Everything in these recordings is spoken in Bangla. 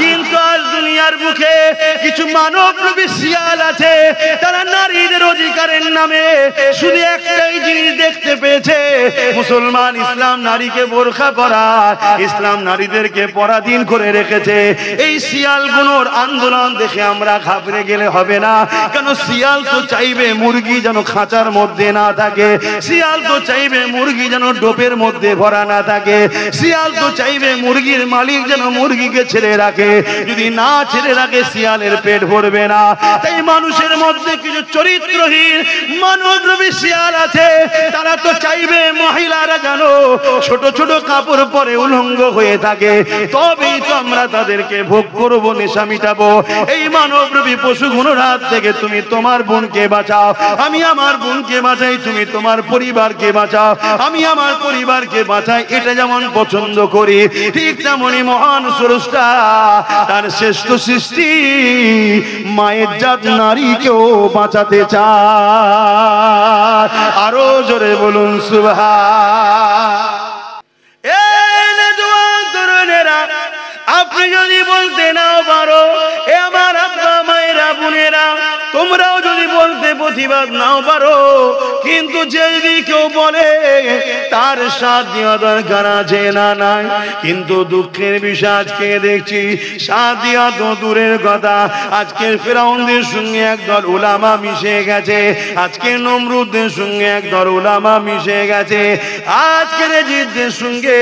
কিন্তু আজ দুনিয়ার বুকে কিছু মানবরূপী শিয়াল আছে, তারা নারীদের অধিকারের নামে শুধু একটাই জিনিস দেখতে পেয়েছে, মুসলমান ইসলাম নারীকে বোরখা পরায়, ইসলাম নারীদেরকে পরাধীন করে রেখেছে। এই শিয়ালগুলোর আন্দোলন দেখে আমরা ঘাবড়ে গেলে হবে না, কেন শিয়াল তো চাইবে মুরগি যেন খাঁচার মধ্যে না থাকে, শিয়াল তো চাইবে মুরগি যেন ডোপের মধ্যে ভরা না থাকে, শিয়াল তো চাইবে মুরগির মালিক যেন মুরগিকে ছেড়ে রাখে, যদি না ছেড়ে রাখে শিয়ালের পেট ভরবে না। তাই মানুষের মধ্যে কিছু চরিত্রহীন মানবরূপী শিয়াল আছে, তারা তো চাইবে মহিলারা যেন ছোট ছোট কাপড় পরে উলঙ্গ হয়ে থাকে, তবেই তো আমরা তাদেরকে ভোগ করবো, নেশা মিটাবো। এই মানবরূপী পশুগুলোর হাত থেকে তুমি তোমার বোনকে বাঁচাও, আমি আমার বোনকে বাঁচাই, তুমি তোমার পরিবারকে বাঁচাও, আমি আমার পরিবারকে বাঁচাই। এটা যেমন পছন্দ করি, ঠিক তেমনই মহান স্রষ্টা তার শ্রেষ্ঠ সৃষ্টি মায়ের জাত নারীকেও বাঁচাতে চায়। আরো জোরে বলুন সুবহান। আপনি যদি বলতে নাও পারো, এ আমার আব্বা মায়েরা বোনেরা, তোমরাও যদি বলতে প্রতিবাদ নাও পারো, কিন্তু যদি কেউ বলে তার সাথ দেওয়া দরকার আছে না নাই, কিন্তু দুঃখের বিষয় আজকে দেখছি সাথ দেওয়া তো দূরের কথা, আজকের ফেরাউনদের সঙ্গে একদল উলামা মিশে গেছে, আজকের নমরুদদের সঙ্গে একদল উলামা মিশে গেছে, আজকের এজিদের সঙ্গে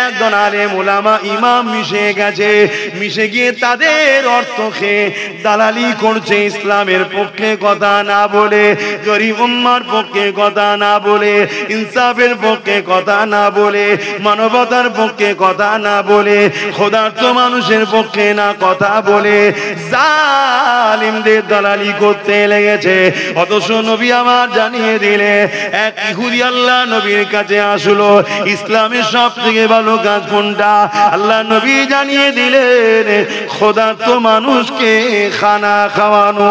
একদল আলেম উলামা ইমাম মিশে গেছে, মিশে গিয়ে তাদের অর্থ খেয়ে দালালি করছে, ইসলামের পক্ষে কথা না বলে, গরিব উম্মার পক্ষে কথা না বলে, ইনসাফের পক্ষে কথা না বলে, মানবতার পক্ষে কথা না বলে, খোদার্থ মানুষের পক্ষে না কথা বলে জালিমদের দালালি করতে লেগেছে। অথচ নবী আমার জানিয়ে দিলে, এক ইহুদি আল্লাহ নবীর কাছে আসলো, ইসলামের সব থেকে ভালো কাজ কোনটা? আল্লাহ নবী জানিয়ে দিলেন, খোদার্থ মানুষকে খানা খাওয়ানো।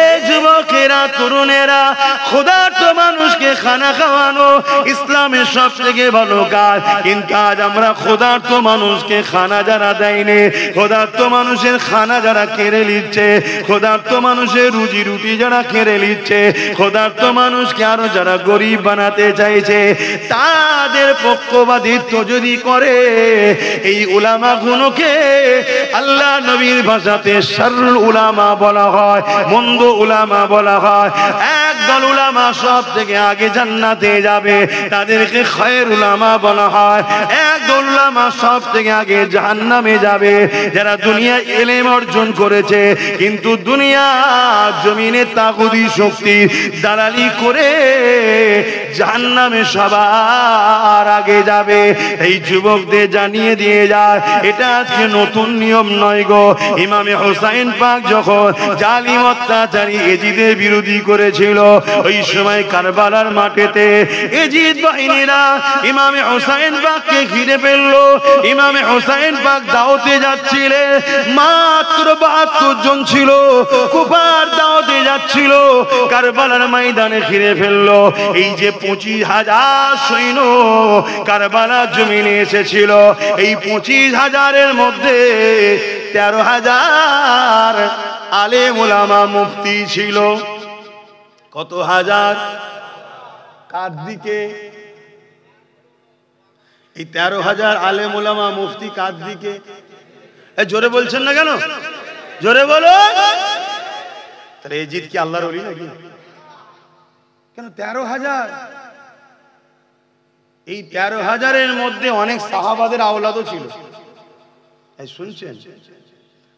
এ যুবকেরা, তরুণেরা, খোদার্থ মানুষকে খানা খাওয়ানো ইসলামের সব থেকে ভালো কাজ, কিন্তু আজ আমরা খোদার্থ মানুষকে খানা যারা দেয়নি, খোদার্থ মানুষের খানা যারা কেড়ে নিচ্ছে, খোদার্থ মানুষের রুজি রুটি যারা কেড়ে নিচ্ছে, খোদার্থ মানুষকে আরো যারা গরিব বানাতে চাইছে, তাদের পক্ষপাতিত্ব যদি করে, এই উলামা গুলোকে আল্লাহ নবীর ভাষাতে শাররুল উলামা বলা হয়, মন্দ উলামা বলা হয়। একদল উলামা সব থেকে আগে জান্নাতে যাবে, তাদেরকে খায়র উলামা বলা হয়। একদল উলামা সব থেকে আগে জাহান্নামে যাবে, যারা দুনিয়া ইলম অর্জন করেছে কিন্তু দুনিয়া জমিনে তাগুতি শক্তি দালালি করে জাহান্নামে সবার আগে যাবে। এই যুবকদের জানিয়ে দিয়ে যায়, এটা আজকে নতুন নিয়ম নয় গো। ইমামে হোসাইন পাক যখন জালিম অত্যাচারী এজিদের বিরোধী করেছিল, ওই সময় কারবালার মাঠেতে এজিদ বাহিনীরা ইমামে হোসাইন পাককে ঘিরে ফেললো। ইমামে হোসাইন পাক দাওয়াতে যাচ্ছিলেন, মাত্র 72 জন ছিল, কুফার দাওয়াতে যাচ্ছিল, কারবালার ময়দানে ঘিরে ফেললো। এই যে 25,000 সৈন্য কারবালার জমিনে এসেছিল, এই 25,000-এর মধ্যে 13,000 আলেম উলামা মুফতি ছিল। কত হাজার? কার দিকে? এই 13,000 আলেম উলামা মুফতি কার দিকে? জোরে বলছেন না কেন? জোরে বলো। তাহলে এজিদ কি আল্লাহর ওলি নাকি? কেন 13,000? এই 13,000-এর মধ্যে অনেক সাহাবাদের আওলাদও ছিল। শুনছেন?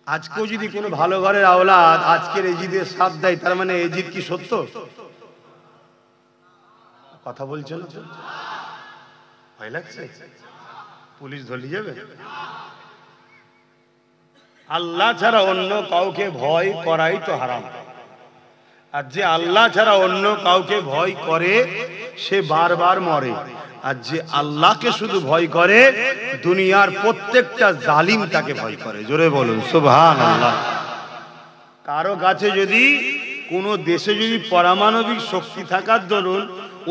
আজকেও যদি কোনো ভালো ঘরের আওলাদ আজকের এজিদের সাথ দেয়, তার মানে এজিদ কি সত্য? কথা বলছেন? ভয় লাগছে? পুলিশ ধরে যাবে? আল্লাহ ছাড়া অন্য কাউকে ভয় করাই তো হারাম। আর যে আল্লাহ ছাড়া অন্য কাউকে ভয় করে সে বারবার মরে। আর যে আল্লাহকে শুধু ভয় করে, দুনিয়ার প্রত্যেকটা জালিম তাকে ভয় করে। জোরে বলুন সুবহানাল্লাহ। কারো কাছে যদি, কোনো দেশে যদি পারমাণবিক শক্তি থাকার দরুন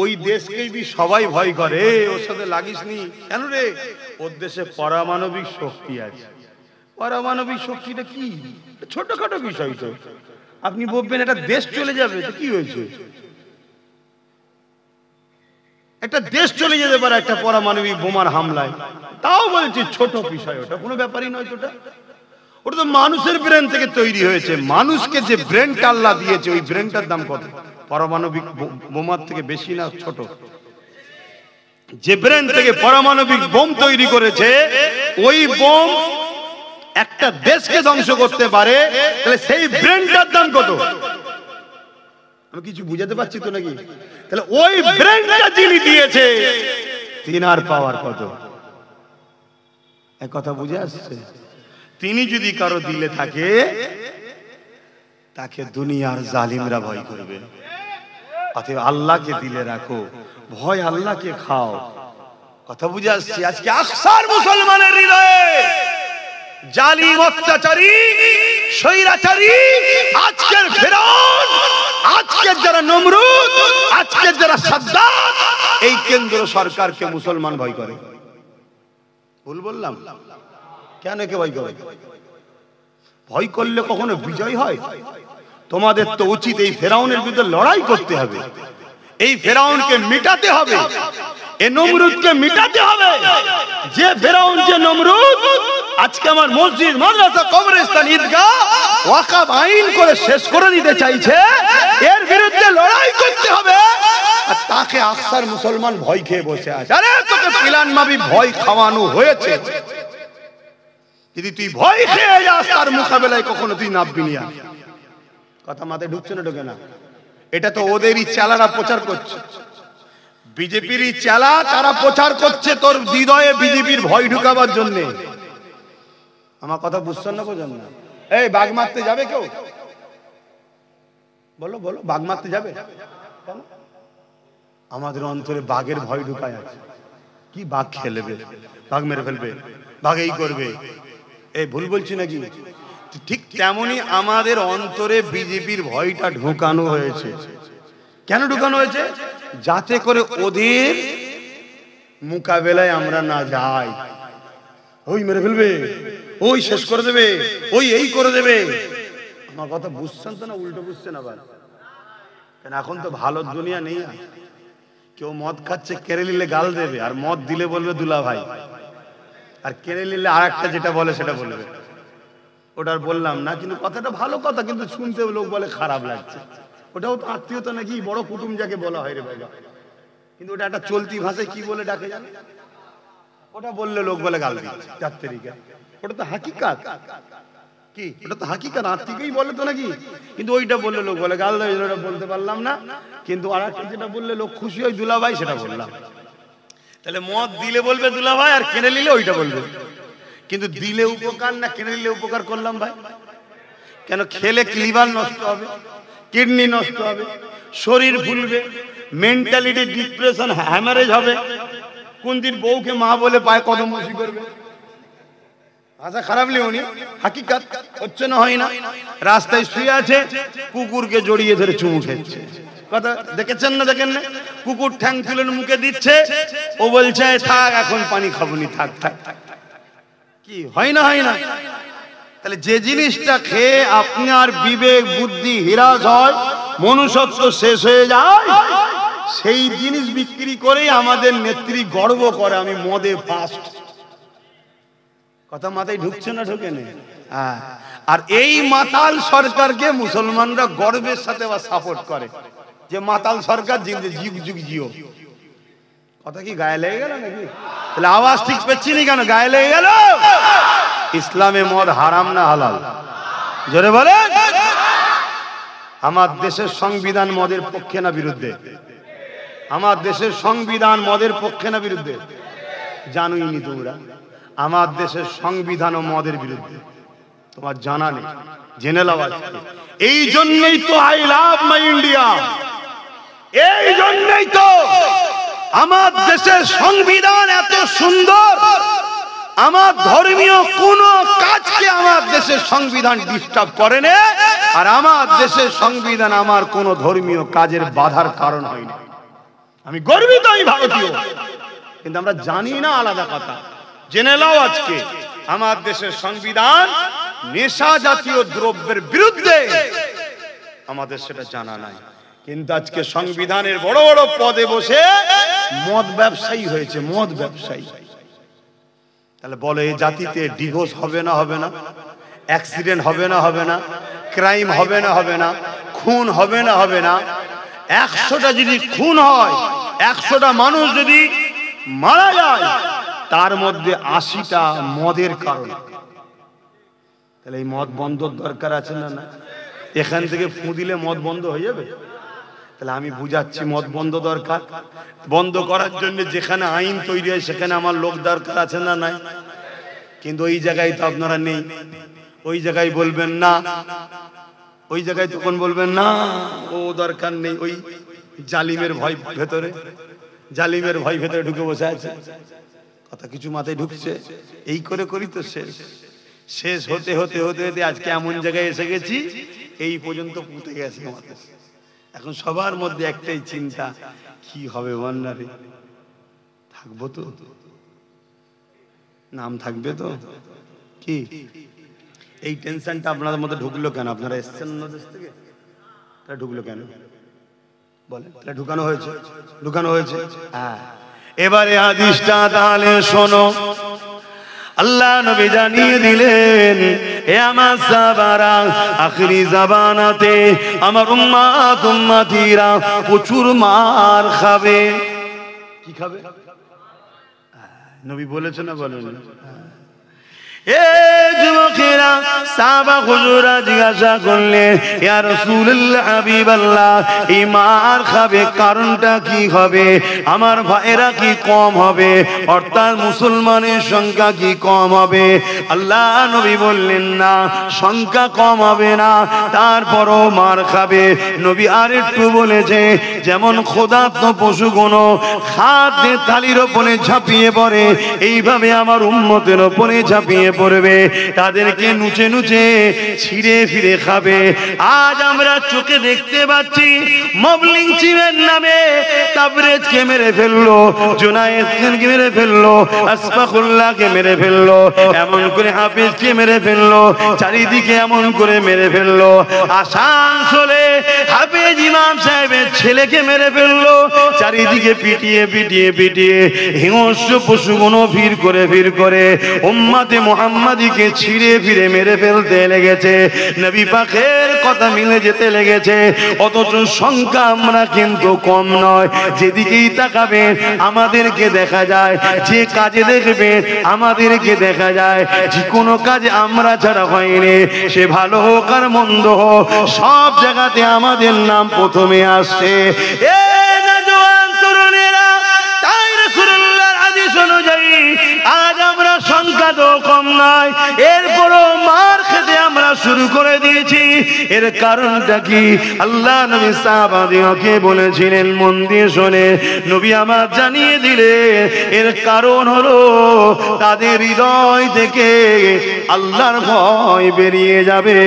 ওই দেশকেই সবাই ভয় করে, ওর সাথে লাগিস নি কেন রে? ওর দেশে পারমাণবিক শক্তি আছে। পারমাণবিক শক্তিটা কি? ছোটখাটো বিষয় তো। আপনি বলবেন এটা দেশ চলে যাবে, তো কি হয়েছে? একটা দেশ চলে যেতে পারে একটা পারমাণবিক বোমার হামলায়, তাও বলছি ছোট বিষয়, ওটা কোনো ব্যাপারই নয়। ওটা তো মানুষের ব্রেন থেকে তৈরি হয়েছে। মানুষকে যে ব্রেনটা আল্লাহ দিয়েছে, ওই ব্রেনটার দাম কত? পারমাণবিক বোমার থেকে বেশি না ছোট? যে ব্রেন থেকে পারমাণবিক বোম তৈরি করেছে, ওই বোম একটা দেশকে ধ্বংস করতে পারে, তাহলে সেই ব্রেনটার দাম কত? আমি কিছু বুঝাতে পারছি তো নাকি? তাহলে ওই ব্রেনটা যিনি দিয়েছে, তিনার পাওয়ার কত? এক কথা বুঝে আসছে? তিনি যদি কারো দিলে থাকে, তাকে দুনিয়ার জালিমরা ভয় করবে। অতএব আল্লাহকে দিলে রাখো, ভয় আল্লাহকে খাও। কথা বুঝে আসছে? আজকে আকসার মুসলমানের হৃদয়ে জালিম, অত্যাচারী, স্বৈরাচারী, আজকের ফিরআউন, আজকের যারা নমরুদ, আজকের যারা সাদ্দাত, এই কেন্দ্র সরকারকে মুসলমান ভয় করে। ভুল বললাম? কেন কে ভয় করে? ভয় করলে কখনো বিজয় হয়? তোমাদের তো উচিত এই ফেরাউনের বিরুদ্ধে লড়াই করতে হবে, এই ফেরাউনকে মিটাতে হবে, এই নমরুদকে মিটাতে হবে। যে ফেরাউন, যে নমরুদ আজকে আমার মসজিদ, মাদ্রাসা, কবরস্থান, ঈদগাহ ওয়াকফ আইন করে শেষ করে দিতে চাইছে, এর বিরুদ্ধে লড়াই করতে হবে। আর তাকে আকসার মুসলমান ভয় খেয়ে বসে আছে। আরে তোকে পিলান মাবি ভয় খাওয়ানো হয়েছে, যদি তুই ভয় খেয়ে যাস তার মোকাবেলায় কখনো তুই নামবি না। কথা মাথায় ঢুকছে না? ঢোকে না? এটা তো ওদেরই চালারা প্রচার করছে, বিজেপিরই চালা, তারা প্রচার করছে তোর হৃদয়ে বিজেপির ভয় ঢুকাবার জন্য। আমার কথা বুঝছেন না? বোঝেন না? এই বাঘ মারতে যাবে কেউ? বলো বলো, বাঘ মারতে যাবে? আমাদের অন্তরে বাঘের ভয় ঢুকায় আছে। কি বাঘ খেলবে, বাঘ মেরে ফেলবে, বাঘ এই করবে। এই ভুল বলছি নাকি? ঠিক তেমনি আমাদের অন্তরে বিজেপির ভয়টা ঢুকানো হয়েছে। কেন ঢুকানো হয়েছে? যাতে করে ওদের মোকাবেলায় আমরা না যাই। ওই মেরে ফেলবে, ওই শেষ করে দেবে, ওই এই করে দেবে। আমার কথা বুঝছেন তো না উল্টো বুঝছেন আবার? কেন এখন তো ভালো দুনিয়া নেই। কেউ মদ খাচ্ছে, কেড়ে নিলে গাল দেবে, আর মদ দিলে বলবে দুলা ভাই, আর কেড়ে নিলে আর একটা যেটা বলে সেটা বলবে। ওটার বললাম না, কিন্তু কথাটা ভালো কথা, কিন্তু শুনতে লোক বলে খারাপ লাগছে। ওটাও তো আত্মীয়তা নাকি, বড় কুটুম যাকে বলা হয় রে বাবা, কিন্তু ওটা একটা চলতি ভাষায় কি বলে ডাকে জানে? ওটা বললে লোক বলে গাল দিচ্ছে 4 তারিখে। ওটা তো হাকিকাত। কি ওটা তো হাকিকাত, আত্মীয়ই বলে তো নাকি, কিন্তু ওইটা বললে লোক বলে গাল দেয়। ওটা বলতে পারলাম না, কিন্তু আর একটা যেটা বললে লোক খুশি হয় দুলা ভাই, সেটা বললাম। তাহলে মদ দিলে বলবে দুলা ভাই, আর কেনে নিলে ওইটা বলবে। কিন্তু দিলে উপকার না কেনে নিলে উপকার করলাম ভাই? কেন? খেলে লিভার নষ্ট হবে, কিডনি নষ্ট হবে, শরীর ভুলবে, মেন্টালিটি ডিপ্রেশন, হ্যামারেজ হবে। কোন দিন বউকে মা বলে পায় কদম বসি করবে? আচ্ছা খারাপ লিওনি, হাকিকাত হচ্ছে না, হয় না? রাস্তায় শুয়ে আছে, কুকুরকে জড়িয়ে ধরে চুমু খেচ্ছে। কথা দেখেছেন না? দেখেন না? কুকুর ঠ্যাং তুলে মুখে দিচ্ছে, ও বলছে থাক এখন পানি খাবনি, থাক থাক। কি হয় না? হয় না? তাহলে যে জিনিসটা খেয়ে আপনার বিবেক বুদ্ধি হীরাজ হয়, মনুষ্যত্ব শেষ হয়ে যায়, সেই জিনিস বিক্রি করেই আমাদের নেত্রী গর্ব করে আমি মদে ফার্স্ট। কথা মাথায় ঢুকছে না? ঢোকে না? আর এই মাতাল সরকারকে মুসলমানরা গর্বের সাথে সাপোর্ট করে, যে মাতাল সরকার যুগ যুগ জিও। কথা কি গায়ে লেগে গেল নাকি? তাহলে আওয়াজ ঠিক পাচ্ছি না কেন? গায়ে লেগে গেল। ইসলামে মদ হারাম না হালাল? জোরে বলেন। আমার দেশের সংবিধান মদের পক্ষে না বিরুদ্ধে? আমার দেশের সংবিধান মদের পক্ষে না বিরুদ্ধে? জানোই নি তোমরা? আমার দেশের সংবিধান ও মদের বিরুদ্ধে। তোমার জানা নেই, জেনে লাও আজকে। এই জন্যই তো আই লাভ মাই ইন্ডিয়া। এই জন্যই তো আমার দেশের সংবিধান এত সুন্দর। আমার ধর্মীয় কোন কাজকে আমার দেশের সংবিধান ডিস্টার্ব করে না, আর আমার দেশের সংবিধান আমার কোন ধর্মীয় কাজের বাধার কারণ হয় না। আমি গর্বিত, আমি ভারতীয়, কিন্তু আমরা জানি না, আলাদা কথা। জেনে নাও আজকে আমার দেশের সংবিধান নেশা জাতীয় দ্রব্যের বিরুদ্ধে, আমাদের সেটা জানা নাই। কিন্তু আজকে সংবিধানের বড় বড় পদে বসে মদ ব্যবসায়ী হয়েছে, মদ ব্যবসায়ী। তাহলে বলো, এই জাতিতে ডিভোর্স হবে না হবে না, অ্যাক্সিডেন্ট হবে না হবে না, ক্রাইম হবে না হবে না, খুন হবে না হবে না? 100টা যদি খুন হয়, 100টা মানুষ যদি মারা যায়, তার মধ্যে 80টা মদের কারণে। তাহলে এই মদ বন্ধ দরকার আছে না? না, এখান থেকে ফু দিলে মদ বন্ধ হয়ে যাবে? তাহলে আমি বুঝাচ্ছি, মদ বন্ধ দরকার। বন্ধ করার জন্য যেখানে আইন তৈরি হয় সেখানে আমার লোক দরকার আছে না? নাই। কিন্তু ওই জায়গায় তো আপনারা নেই। ওই জায়গায় বলবেন না, ওই জায়গায় তখন বলবেন না, ও দরকার নেই। ওই জালিমের ভয় ভেতরে, জালিমের ভয় ভেতরে ঢুকে বসে আছে। কথা কিছু মাথায় ঢুকছে? এই করে করি তো শেষ হতে হতে হতে হতে আজকে এমন জায়গায় এসে গেছি, এই পর্যন্ত পুঁতে গেছে আমাদের। এখন সবার মধ্যে একটাই চিন্তা, কি হবে বন্যারে? থাকবো তো, নাম থাকবে তো? কি এই টেনশনটা আপনাদের মধ্যে ঢুকলো কেন? আপনারা এসছেন অন্য দেশ থেকে, তাহলে ঢুকলো কেন বলেন? তাহলে ঢুকানো হয়েছে, ঢুকানো হয়েছে। হ্যাঁ, এবারে হাদিসটা তাহলে শোনো। আল্লাহ নবী জানিয়ে দিলেন, হে আমার সাহাবারা, আখিরি জামানাতে আমার উম্মত উম্মতিরা প্রচুর মার খাবে। কি খাবে? নবী বলেছেন না, বলেন? এ যুবকেরা, সাহাবা হুজুরা জিজ্ঞাসা করলেন, ইয়া রাসূলুল্লাহ, হাবিবাল্লাহ, এই মার খাবে কারণটা কি হবে? আমার ভাইরা কি কম হবে? অর্থাৎ মুসলমানের সংখ্যা কি কম হবে? আল্লাহ নবী বললেন, না, সংখ্যা কম হবে না, তারপরও মার খাবে। নবী আরেকটু বলেছে, যেমন ক্ষুধার্ত পশুগুলো খাদ্যের থালির ওপরে ঝাঁপিয়ে পড়ে, এইভাবে আমার উম্মতের ওপরে ঝাঁপিয়ে পড়বে, তাদেরকে নুচে নুচে ছিঁড়ে ফিরে খাবে। আজ আমরা চোখে দেখতে পাচ্ছি, মবলিং চিমের নামে তাবরেজকে মেরে ফেললো, জুনায়েদকে মেরে ফেললো, আসফাকুল্লাহকে মেরে ফেললো, এমন করে হাফিজকে মেরে ফেললো, চারিদিকে এমন করে মেরে ফেললো। আসানসোলে হাফিজ ইমাম সাহেবের ছেলেকে মেরে ফেললো, চারিদিকে পিটিয়ে পিটিয়ে পিটিয়ে হিংস্র পশুগুলো ভিড় করে উম্মতে মুহাম্মাদিকে ছিঁড়ে ফিরে মেরে ফেলতে লেগেছে। নবী পাকের কথা মিলে যেতে লেগেছে। অথচ সংখ্যা আমরা কিন্তু কম নয়। যেদিকেই তাকাবেন আমাদেরকে দেখা যায়, যে কাজে দেখবেন আমাদেরকে দেখা যায়, যে কোনো কাজে আমরা ছাড়া হয়নি, সে ভালো হোক আর মন্দ হোক, সব জায়গাতে আমাদের নাম প্রথমে আসছে। আজ আমরা সংখ্যা তো কম নয়, এরপরও মার খেতে আমরা শুরু করে দিয়েছি। এর কারণটা কি? আল্লাহ নবী সাহাবাদেরকে বলেছিলেন, মন দিয়ে শোনে, নবী আমার জানিয়ে দিলে, এর কারণ হলো তাদের হৃদয় থেকে আল্লাহর ভয় বেরিয়ে যাবে।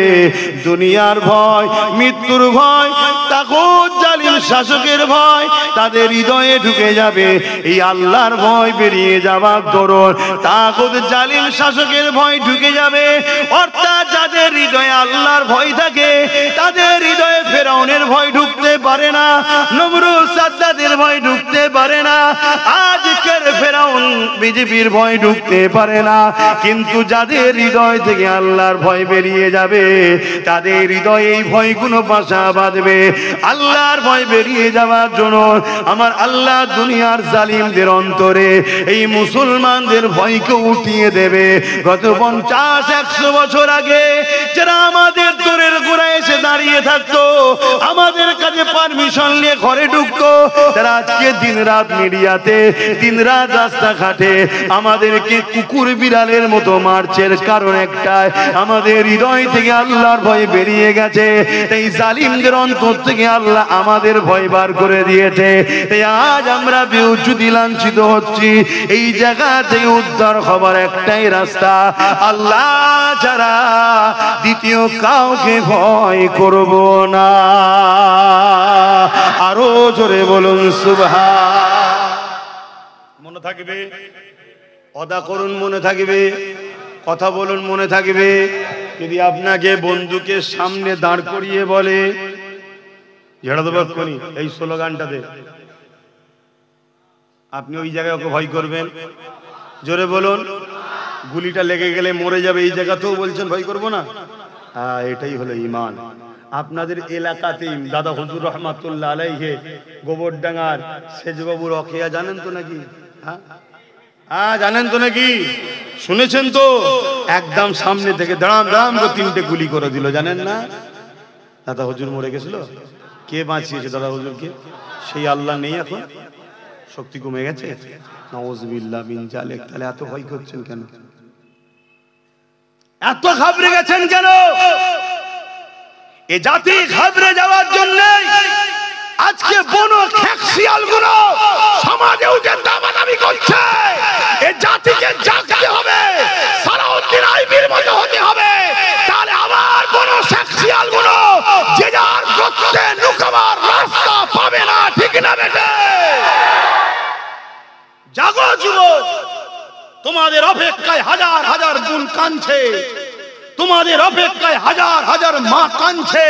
দুনিয়ার ভয়, মৃত্যুর ভয়, তাগুত জালিম শাসকের ভয় তাদের হৃদয়ে ঢুকে যাবে। এই আল্লাহর ভয় বেরিয়ে যাবার দরুন তাগুত জালিম শাসকের ভয় ঢুকে যাবে। অর্থাৎ যাদের হৃদয়ে আল্লাহর ভয় থাকে, তাদের হৃদয়ে ফেরাউনের ভয় ঢুকতে পারে না, নমরুদ সাদ্দাদের ভয় ঢুকতে পারে না, আজকের ফেরাউন বিজেপির ভয় ঢুকতে পারে না। কিন্তু যাদের হৃদয় থেকে আল্লাহর ভয় বেরিয়ে যাবে, তাদের হৃদয়ে এই ভয়গুলো বাসা বাঁধবে। আল্লাহর ভয় বেরিয়ে যাওয়ার জন্য আমার আল্লাহ দুনিয়ার জালিমদের অন্তরে এই মুসলমানদের ভয়কে উঠিয়ে দেবে। গত 50-100 বছর আগে যারা আমাদের দূরের গোড়ায় এসে দাঁড়িয়ে থাকতো, আমাদের কাছে পারমিশন নিয়ে ঘরে ঢুকতো, তারা আজকে দিন রাত মিডিয়াতে, দিন রাত রাত রাস্তাঘাটে আমাদেরকে কুকুর বিড়ালের মতো মারছেন, কারণ একটাই, আমাদের হৃদয় থেকে আল্লাহর ভয় বেরিয়ে গেছে। এই জালিমদের অন্তর থেকে আল্লাহ আমাদের ভয় বার করে দিয়েছে। তাই আজ আমরা বেউজ্জতি লাঞ্ছিত হচ্ছি। এই জায়গা থেকে উদ্ধার হবার একটাই রাস্তা, আল্লাহ ছাড়া দ্বিতীয় কাউকে ভয় করব না। আরো জোরে বলুন সুবহান। মনে থাকবে, অদা করুন মনে থাকবে, কথা বলুন মনে থাকবে। যদি আপনাকে বন্ধুকে সামনে দাঁড় করিয়ে বলে ঝেড়া দেবো এক্ষুনি এই স্লোগানটাতে, আপনি ওই জায়গায় ওকে ভয় করবেন? জোরে বলুন। গুলিটা লেগে গেলে মরে যাবে, এই জায়গাতেও বলছেন ভয় করবো না? এটাই হলো ঈমান। আপনাদের এলাকাতেই দাদা হুজুর রহমাতুল্লাহ আলাইহি গোবরডাঙ্গার সেজবাবুর অখিয়া জানেন তো নাকি? হ্যাঁ জানেন তো নাকি? শুনেছেন তো? একদম সামনে থেকে দাঁড়াম দাঁড়াম করে 3টে গুলি করে দিল, জানেন না? দাদা হুজুর মরে গেছিল। কে বাঁচিয়েছে দাদা হুজুরকে? সেই আল্লাহ নেই এখন? শক্তি কমে গেছে? নাউযুবিল্লাহ মিন জালিক। তাহলে এত ভয় করছেন কেন? এত ঘাবড়ে গেছেন কেন? এ জাতি ঘাবড়ে যাওয়ার জন্য আজকে বনো খেকশিয়ালগুলো সমাজে উঠে দামাদামি করছে। এ জাতিকে জাগতে হবে, সালাউদ্দিন আইবির মতো হতে হবে। তাহলে আবার বনো খেকশিয়ালগুলো যে যার গর্তে লুকাবার রাস্তা পাবে না, ঠিক না বেটে? জাগো যুবক, তোমাদের অপেক্ষায় হাজার হাজার বোন কাঁদছে, তোমাদের অপেক্ষায় হাজার হাজার মা কাঁদছে।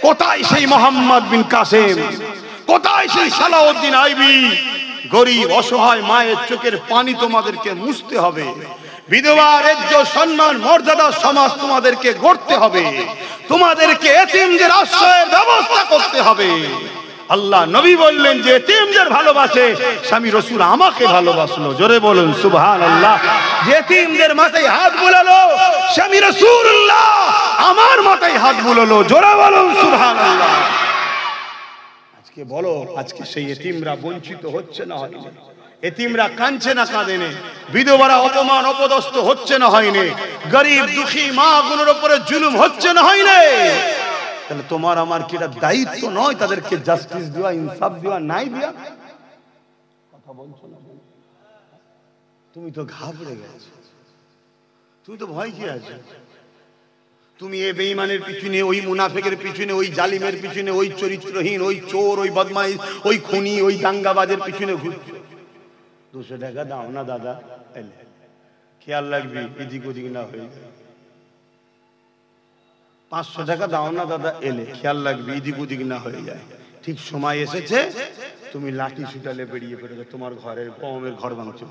কোথায় সেই মোহাম্মদ বিন কাসেম? কোথায় সেই সালাউদ্দিন আইবি? গরিব অসহায় মায়ের চোখের পানি তোমাদেরকে মুছতে হবে। বিধবার ইজ্জত সম্মান মর্যাদা সমাজ তোমাদেরকে গড়তে হবে। তোমাদেরকে এতিমদের আশ্রয়ের ব্যবস্থা করতে হবে। আল্লাহ নবী বললেন যে এতিমদের ভালোবাসে স্বামী রাসূল আমাকে ভালোবাসলো। জোরে বলুন সুবহানাল্লাহ। যে এতিমদের মাথায় হাত বুলালো স্বামী রাসূলুল্লাহ আমার মাথায় হাত বুলালো। জোরে বলুন সুবহানাল্লাহ। আজকে বলো, আজকে সেই এতিমরা বঞ্চিত হচ্ছে না হয়নি? এতিমরা কাঁদছে না কাঁদে না? বিধবারা অপমান অপদস্থ হচ্ছে না হয়নি? গরিব দুঃখী মা গুলোর উপরে জুলুম হচ্ছে না হয়নি? তাহলে তোমার আমার কি এটা দায়িত্ব নয় তাদেরকে জাস্টিস দেওয়া, ইনসাফ দেওয়া, নাই দেওয়া? কথা বলছো না? তুমি তো ঘাবড়ে গেছো, তুমি তো ভয় খেয়ে আছো। তুমি এই বেঈমানের পিছনে, ওই মুনাফিকের পিছনে, ওই জালিমের পিছনে, ওই চরিত্রহীন, ওই চোর, ওই বদমাইশ, ওই খুনি, ওই দাঙ্গাবাজের পিছনে ঘুরছো। 200 টাকা দাও না দাদা, এলে খেয়াল রাখবি এদিক ওদিক না হয়ে যায়। 500 টাকা দাও না দাদা, এলে খেয়াল রাখবি এদিক ওদিক না হয়ে যায়। ঠিক সময় এসেছে তুমি লাঠি ছুটালে বেরিয়ে পড়েছো, তোমার ঘরের কমের ঘর ভাঙছো,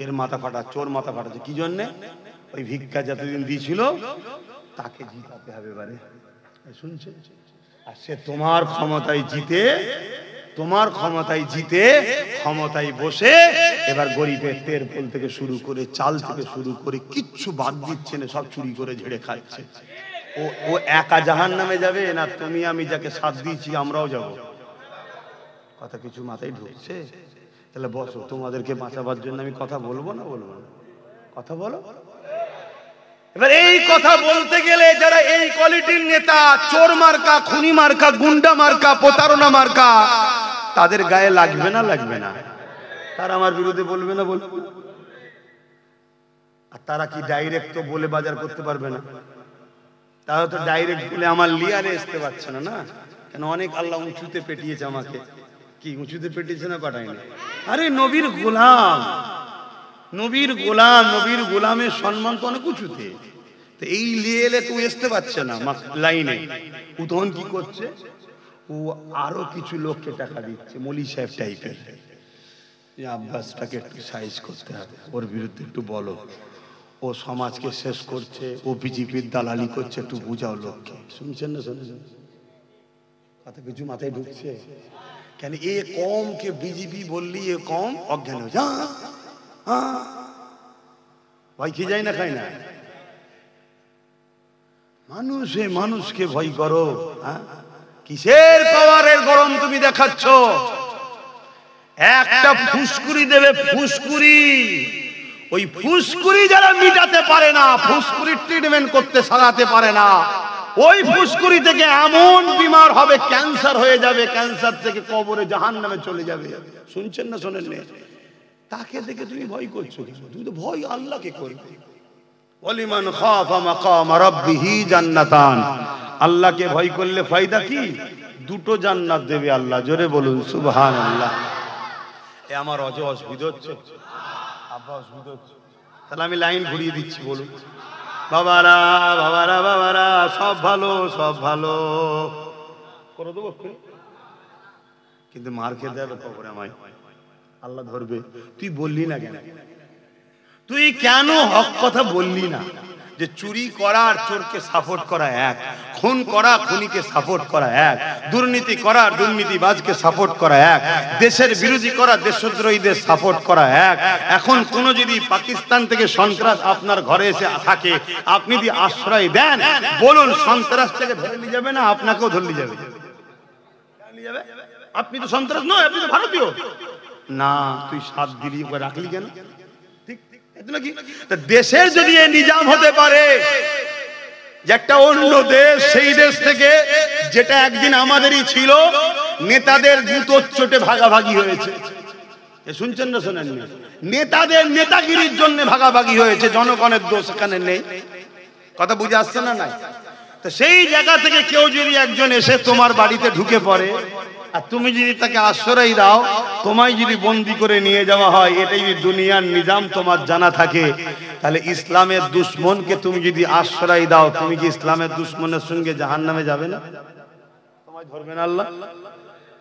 এর মাথা ফাটা, চোর মাথা ফাটাচ্ছে। কি জন্যে? ওই ভিক্ষা যতদিন দিয়েছিল তাকে জিতাতে হবে বারে, শুনছে? আর সে তোমার ক্ষমতায় জিতে, তোমার ক্ষমতায় জিতে ক্ষমতায় বসে এবার গরিবের তেল ফল থেকে শুরু করে চাল থেকে শুরু করে কিচ্ছু বাদ দিচ্ছে না, সব চুরি করে ঝেড়ে খাচ্ছে। ও একা জাহান্নামে যাবে না তুমি আমি যাকে সাথ দিয়েছি আমরাও যাব? কথা কিছু মাথায় ঢুকছে? তাহলে বসো, তোমাদেরকে বাঁচাবার জন্য আমি কথা বলবো না বলবো না? কথা বলো। এবার এই কথা বলতে গেলে যারা এই কোয়ালিটির নেতা, চোর মার্কা, খুনি মার্কা, গুন্ডা মার্কা, প্রতারণা মার্কা, তাদের গায়ে লাগবে না লাগবে না? তারা আমার বিরুদ্ধে বলবে না বলবে? আর তারা কি ডাইরেক্ট তো বলে বাজার করতে পারবে না? তারা তো ডাইরেক্ট বলে আমার লিয়ারে আসতে পারছে না। না কেন? অনেক আল্লাহ উঁচুতে পেটিয়েছে আমাকে। কি উঁচুতে পেটিয়েছে না? পাঠায়নি। আরে নবীর গোলাম, নবীর গোলাম, নবীর গোলামের সম্মান তো অনেক উঁচুতে। তো এই লিয়েলে তো আসতে পারছে না লাইনে। ও তখন কি করছে? ও আরো কিছু লোককে টাকা দিচ্ছে, মলি সাহেব টাইপের। আব্বাসটাকে একটু সাইজ করতে হবে, ওর বিরুদ্ধে একটু বলো, ও সমাজকে শেষ করছে, ও বিজেপির দালালি করছে, একটু বুঝাও লোককে। শুনছেন না? শুনছেন? কথা কিছু মাথায় ঢুকছে? কেন এ কমকে বিজেপি বললি এ কম অজ্ঞান হয়ে যা, ভয় খেয়ে যায় না, খায় না? মানুষে মানুষকে ভয় করো। কিসের পাওয়ারের গরম তুমি দেখাচ্ছ? একটা ফুসকুড়ি দেবে, ফুসকুড়ি। ওই ফুসকুড়ি যারা মিটাতে পারে না, ফুসকুড়ির ট্রিটমেন্ট করতে সারাতে পারে না, ওই ফুসকুড়ি থেকে এমন বিমার হবে, ক্যান্সার হয়ে যাবে, ক্যান্সার থেকে কবরে জাহান্নামে চলে যাবে। শুনছেন না শোনেন না? তাকে দেখে তুমি ভয় করছো? তুমি তো ভয় আল্লাহকে করবে। ওয়ালিমান খাফা মাকাম রাব্বিহি জান্নাতান। আল্লাহকে ভয় করলে ফায়দা কি? দুটো জান্নাত দেবে আল্লাহ। জোরে বলুন সুবহানাল্লাহ। এ আমার অসুবিধা হচ্ছে, আব্বা অসুবিধা হচ্ছে, তাহলে আমি লাইন ঘুরিয়ে দিচ্ছি। বলুন বাবারা, বাবারা, বাবারা, সব ভালো, সব ভালো করে দেবো, কিন্তু মার খেতে হবে কবরে আমায়, আল্লাহ ধরবে। তুই বললি না কেন? তুই কেন হক কথা বললি না? যে চুরি করা আর চোরকে সাপোর্ট করা এক, খুন করা খুনিকে সাপোর্ট করা এক, দুর্নীতি করা দুর্নীতিবাজকে সাপোর্ট করা এক, দেশের বিরোধী করা দেশদ্রোহীদের সাপোর্ট করা এক। এখন কোন যদি পাকিস্তান থেকে সন্ত্রাস আপনার ঘরে এসে থাকে, আপনি যদি আশ্রয় দেন, বলুন সন্ত্রাস থেকে ধরে নিয়ে যাবে না আপনাকেও ধরে নিয়ে যাবে? আপনি তো সন্ত্রাস নয়, আপনি তো ভারতীয় না। তুই 7 দিলি রাখলি কেন? দেশের যদি নিজাম হতে পারে যে একটা অন্য দেশ, সেই দেশ থেকে যেটা একদিন আমাদেরই ছিল, নেতাদের জুতোর চোটে ভাগাভাগি হয়েছে। শুনছেন না শোনেন? নেতাদের নেতাগিরির জন্য ভাগাভাগি হয়েছে, জনগণের দোষ এখানে নেই। কথা বুঝে আসছে না? নাই তো সেই জায়গা থেকে কেউ যদি একজন এসে তোমার বাড়িতে ঢুকে পড়ে, আর তুমি যদি তাকে আশ্রয় দাও, তোমায় যদি বন্দি করে নিয়ে যাওয়া হয়, এটাই দুনিয়ার নিজাম তোমার জানা থাকে, তাহলে ইসলামের দুশ্মনকে তুমি যদি আশ্রয় দাও, তুমি কি ইসলামের দুশ্মনের সঙ্গে জাহান্নামে যাবে না? তোমায় ধরবে না আল্লাহ?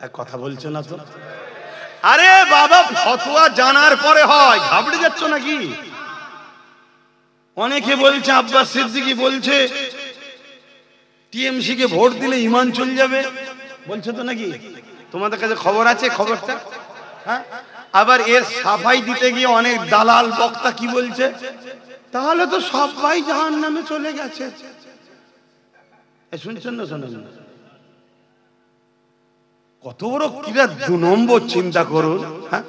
এক কথা বলছো না তো? আরে বাবা, ফতোয়া জানার পরে হয়, ঘাবড়ে যাচ্ছ নাকি? অনেকে বলছে, আব্বাস সিদ্দিকী বলছে টিএমসি কে ভোট দিলে ঈমান চলে যাবে, বলছে তো নাকি? তোমাদের কাছে খবর আছে খবরটা? হ্যাঁ, আবার এর সাফাই দিতে গিয়ে অনেক দালাল বক্তা কি বলছে, তাহলে তো সবাই জাহান্নামে চলে গেছে। শুনছেন না শোনেন? কত বড় কিরা 2 নম্বর, চিন্তা করুন। হ্যাঁ,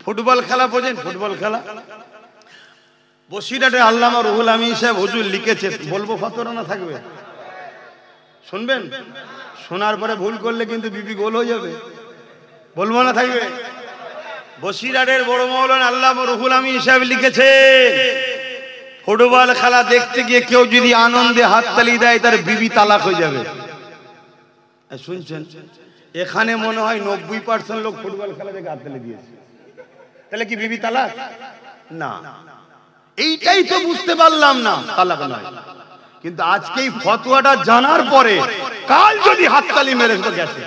ফুটবল খেলা বোঝেন? ফুটবল খেলা বসিরহাটে আল্লামা রুহুল আমিন সাহেব হুজুর লিখেছে, বলবো ফতোয়া না থাকবে? শুনবেন? শোনার পরে ভুল করলে কিন্তু বিপি গোল হয়ে যাবে। বলবো না থাকবে? বসিরহাটের বড় মাওলানা আল্লামা রুহুল আমিন সাহেব লিখেছে, ফুটবল খেলা দেখতে গিয়ে কেউ যদি আনন্দে হাততালি দেয়, তার বিবি তালাক হয়ে যাবে। শুনছেন? এখানে মনে হয় 90% লোক ফুটবল খেলা দেখে হাততালি দিয়েছে, তাহলে কি বিবি তালাক? না, এইটাই তো বুঝতে পারলাম না, তালাক নয়। কিন্তু আজকে এই ফতোয়াটা জানার পরে কাল যদি হাততালি মেরে গেছে।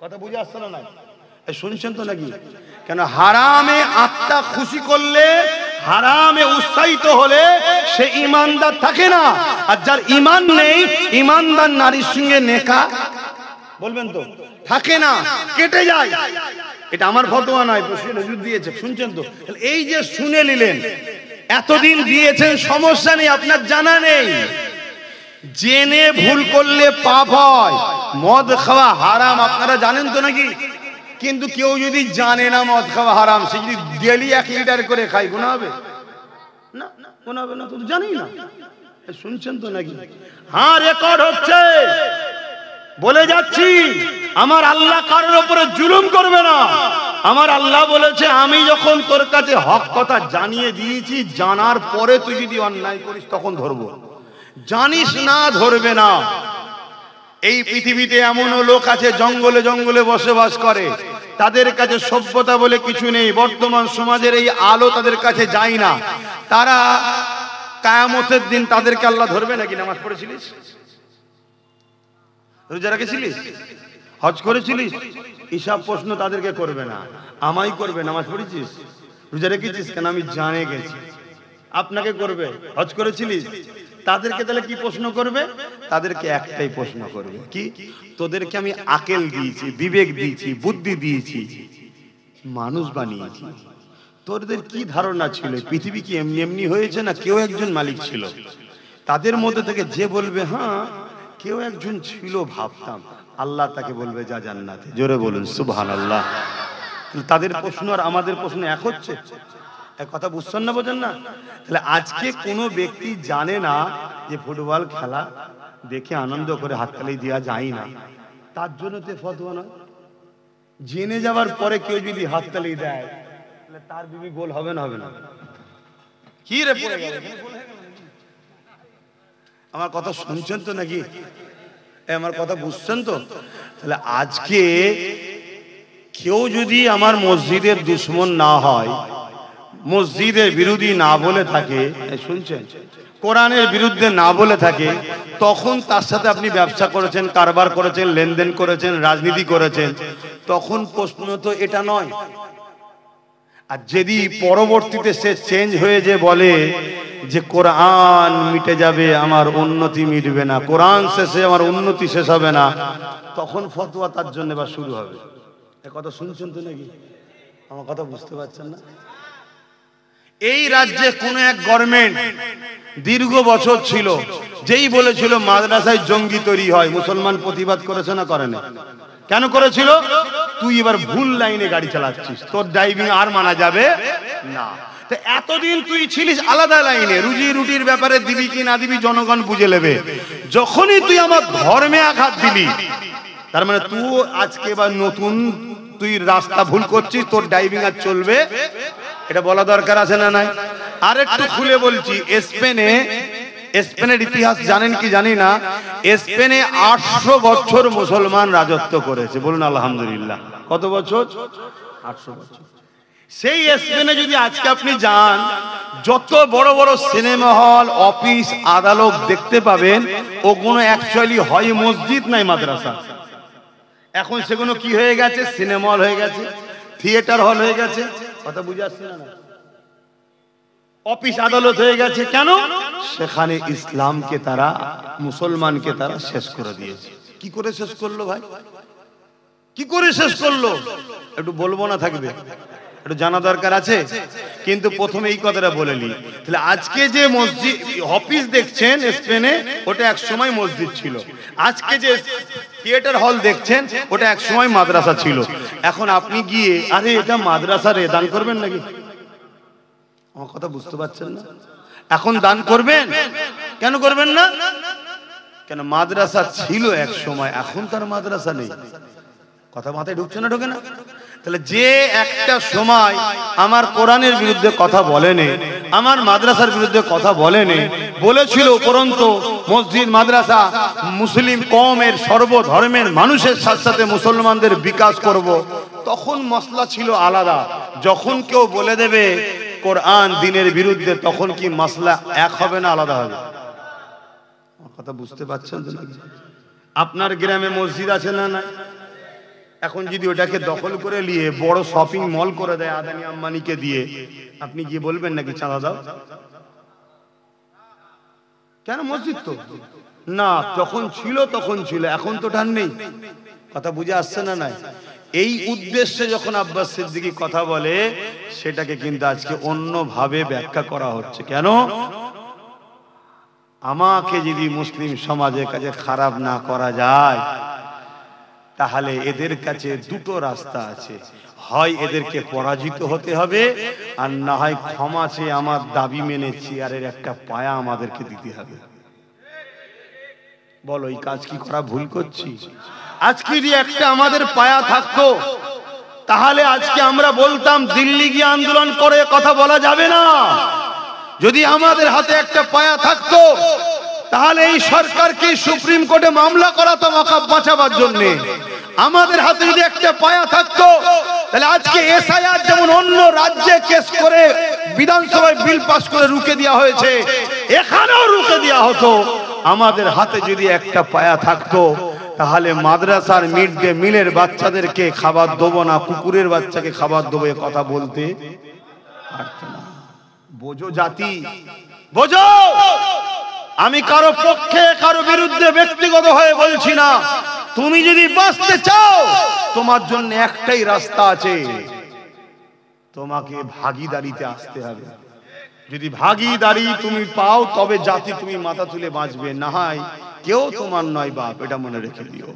কথা বুঝে আসছে না? শুনছেন তো নাকি? কেন হারামে আত্মা খুশি করলে, হারামে উৎসাহিত হলে সে ইমানদার থাকে না। আর যার ইমান নেই, ইমানদার নারীর সঙ্গে নেকা, বলবেন তো, থাকে না, কেটে যায়। এটা আমার ফতোয়া নয়, হুজুর দিয়েছে। শুনছেন তো? এই যে শুনে নিলেন, এতদিন দিয়েছেন, সমস্যা নেই, আপনার জানা নেই। জেনে ভুল করলে পাপ হয়। মদ খাওয়া হারাম, আপনারা জানেন তো নাকি? কিন্তু কেউ যদি জানে না মদ খাওয়া হারাম, সে যদি ডেলি 1 লিটার করে খায়, গুনাহ হবে না? গুনাহ হবে না তো? জানি না। শুনছেন তো নাকি? হ্যাঁ, রেকর্ড হচ্ছে। বলে যাচ্ছি, আমার আল্লাহ কারোর উপরে জুলুম করবে না। আমার আল্লাহ বলেছে, আমি যখন তোর কাছে হক কথা জানিয়ে দিয়েছি, জানার পরে তুই যদি অন্যায় করিস তখন ধরবো, জানিস না ধরবে না। এই পৃথিবীতে এমনও লোক আছে জঙ্গলে জঙ্গলে বসবাস করে, তাদের কাছে সভ্যতা বলে কিছু নেই। বর্তমান সমাজের এই আলো তাদের কাছে যায় না। তারা কিয়ামতের দিন তাদেরকে আল্লাহ ধরবে নাকি? নামাজ পড়েছিলিস, রোজা রেখেছিলিস, হজ করেছিলিস, হিসাব প্রশ্ন তাদেরকে করবে না, আমায় করবে। নামাজ পড়েছিস, রোজা রেখেছিস, কেন আমি জানে গেছি। আপনাকে করবে, হজ করেছিলিস, তাদেরকে তাহলে কি প্রশ্ন করবে? তাদেরকে একটাই প্রশ্ন করবে, কি? তোদেরকে আমি আকেল দিয়েছি, বিবেক দিয়েছি, বুদ্ধি দিয়েছি, মানুষ বানিয়েছি, তোদের কি ধারণা ছিল পৃথিবী কি এমনি এমনি হয়েছে, না কেউ একজন মালিক ছিল? তাদের মধ্যে থেকে যে বলবে হ্যাঁ কেউ একজন ছিল ভাবতাম, আল্লাহ তাকে বলবে যা জান্নাতে। জোরে বলুন সুবহানাল্লাহ। তাদের প্রশ্ন আর আমাদের প্রশ্ন এক হচ্ছে? এক কথা বুঝছেন না, বোঝেন না? তাহলে আজকে কোনো ব্যক্তি জানে না যে ফুটবল খেলা দেখে আনন্দ করে হাততালি দেওয়া যায় না, তার জন্য তো ফতোয়া নয়। জেনে যাওয়ার পরে কেউ যদি হাততালি দেয় তাহলে তার বিবি গোল হবে না? হবে না? কি রে পড়ে গেল? আমার কথা শুনছেন তো নাকি? আমার কথা বুঝছেন তো? তাহলে আজকে কেউ যদি আমার মসজিদের দুশমন না হয়, মসজিদের বিরোধী না বলে থাকে, শুনছেন, কোরআনের বিরুদ্ধে না বলে থাকে, তখন তার সাথে আপনি ব্যবসা করেছেন, কারবার করেছেন, লেনদেন করেছেন, রাজনীতি করেছেন, তখন প্রশ্ন তো এটা নয়। আর যদি পরবর্তীতে সে চেঞ্জ হয়ে যে বলে যে কোরআন মিটে যাবে, আমার উন্নতি মিটবে না, কোরআন শেষে আমার উন্নতি শেষ হবে না, তখন ফতোয়া তার জন্য বা শুরু হবে। এ কথা শুনছেন তো নাকি? আমার কথা বুঝতে পারছেন না? এই রাজ্যে কোন এক গভর্নমেন্ট দীর্ঘ বছর ছিল, যেই বলেছিল মাদ্রাসায় জঙ্গি তৈরি হয়, মুসলমান প্রতিবাদ করেছে না করে না? কেন করেছিল? তুই এবার ভুল লাইনে গাড়ি চালাচ্ছিস, তোর ড্রাইভিং আর মানা যাবে না। তো এতদিন তুই ছিলিস আলাদা লাইনে, রুজি রুটির ব্যাপারে দিবি কি না দিবি জনগণ বুঝে নেবে। যখনই তুই আমার ধর্মে আঘাত দিলি, তার মানে তুই আজকে বা নতুন তুই রাস্তা ভুল করছিস, তোর ড্রাইভিং আর চলবে, এটা বলা দরকার আছে না নাই? আর একটু খুলে বলছি, স্পেনের ইতিহাস জানেন কি জানি না, স্পেনে 800 বছর মুসলমান রাজত্ব করেছে। বলুন আলহামদুলিল্লাহ। কত বছর? 800 বছর। সেই স্পেনে যদি আজকে আপনি যান, যত বড় বড় সিনেমা হল, অফিস, আদালত দেখতে পাবেন, ওগুলো অ্যাকচুয়ালি হয় মসজিদ নাই মাদ্রাসা। এখন সেগুলো কি হয়ে গেছে? সিনেমা হল হয়ে গেছে, থিয়েটার হল হয়ে গেছে। কথা বুঝে আসছে না? অফিস আদালত হয়ে গেছে। কেন? সেখানে ইসলামকে তারা, মুসলমানকে তারা শেষ করে দিয়েছে। কি করে শেষ করলো ভাই? কি করে শেষ করলো? একটু বলবো না থাকবে? একটু জানা দরকার আছে। কিন্তু প্রথমে এই কথাটা বলে নি। তাহলে আজকে যে মসজিদ, অফিস দেখছেন স্পেনে, ওটা এক সময় মসজিদ ছিল। আজকে যে থিয়েটার হল দেখছেন, ওটা এক সময় মাদ্রাসা ছিল। এখন আপনি গিয়ে আরে এটা মাদ্রাসা রে, দান করবেন নাকি? আমার কথা বুঝতে পারছেন না? এখন দান করবেন? কেন করবেন না? কেন? মাদ্রাসা ছিল এক সময়, এখন তার মাদ্রাসা নেই। কথা মাথায় ঢুকছে না? ঢোকে না? তাহলে যে একটা সময় আমার কোরআনের বিরুদ্ধে কথা বলেনি, আমার মাদ্রাসার বিরুদ্ধে কথা বলেনি, বলেছিল উপরন্তু মসজিদ মাদ্রাসা মুসলিম কওমের, সর্বধর্মের মানুষের সাথে সাথে মুসলমানদের বিকাশ করব, তখন মসলা ছিল আলাদা। যখন কেউ বলে দেবে কোরআন দিনের বিরুদ্ধে, তখন কি মাসলা এক হবে না আলাদা হবে? কথা বুঝতে পারছেন তো? আপনার গ্রামে মসজিদ আছে না? না। এখন যদি ওটাকে দখল করে নিয়ে বড় শপিং মল করে দেয় আদানি আম্বানিকে দিয়ে, আপনি গিয়ে বলবেন নাকি চাঁদা দাও? কেন? মসজিদ তো না, যখন ছিল তখন ছিল, এখন তো টান নেই। কথা বুঝে আসছে না? নাই। এই উদ্দেশ্যে যখন আব্বাস সিদ্দিকী কথা বলে, সেটাকে কিন্তু আজকে অন্যভাবে ব্যাখ্যা করা হচ্ছে। কেন? আমাকে যদি মুসলিম সমাজের কাছে খারাপ না করা যায়, তাহলে এদের কাছে দুটো রাস্তা আছে, হয় এদেরকে পরাজিত হতে হবে, আর না হয় ক্ষমা চেয়ে আমার দাবি মেনে চেয়ারের একটা পায়া আমাদেরকে দিতে হবে। বলো, এই কাজ কি করা ভুল করছি? আজকে যদি একটা আমাদের পায়া থাকতো, তাহলে আজকে আমরা বলতাম দিল্লি গিয়ে আন্দোলন করে কথা বলা যাবে না। যদি আমাদের হাতে একটা পায়া থাকতো, তাহলে এই সরকারকে সুপ্রিম কোর্টে মামলা করাতো ওয়াকফ বাঁচাবার জন্য। আমাদের হাতে যদি একটা পায়া থাকতো, তাহলে আজকে এসআইআর যেমন অন্য রাজ্যে কেস করে বিধানসভায় বিল পাস করে রুখে দেওয়া হয়েছে, এখানেও রুখে দেওয়া হতো। আমাদের হাতে যদি একটা পায়া থাকতো, তাহলে মাদ্রাসার মিড ডে মিলের বাচ্চাদেরকে খাবার দেবো না, কুকুরের বাচ্চাকে খাবার দেবো, এ কথা বলতে পারতো না। বোঝো জাতি, বোঝো। আমি কারো পক্ষে কারো বিরুদ্ধে ব্যক্তিগত হয়ে বলছি না। তুমি যদি বাঁচতে চাও, তোমার জন্য একটাই রাস্তা আছে, তোমাকে ভাগীদারিতে আসতে হবে। যদি ভাগীদারি তুমি পাও, তবে জাতি তুমি মাথা তুলে বাঁচবে, না হয় কেউ তোমার নয় বাপ, এটা মনে রেখে দিও।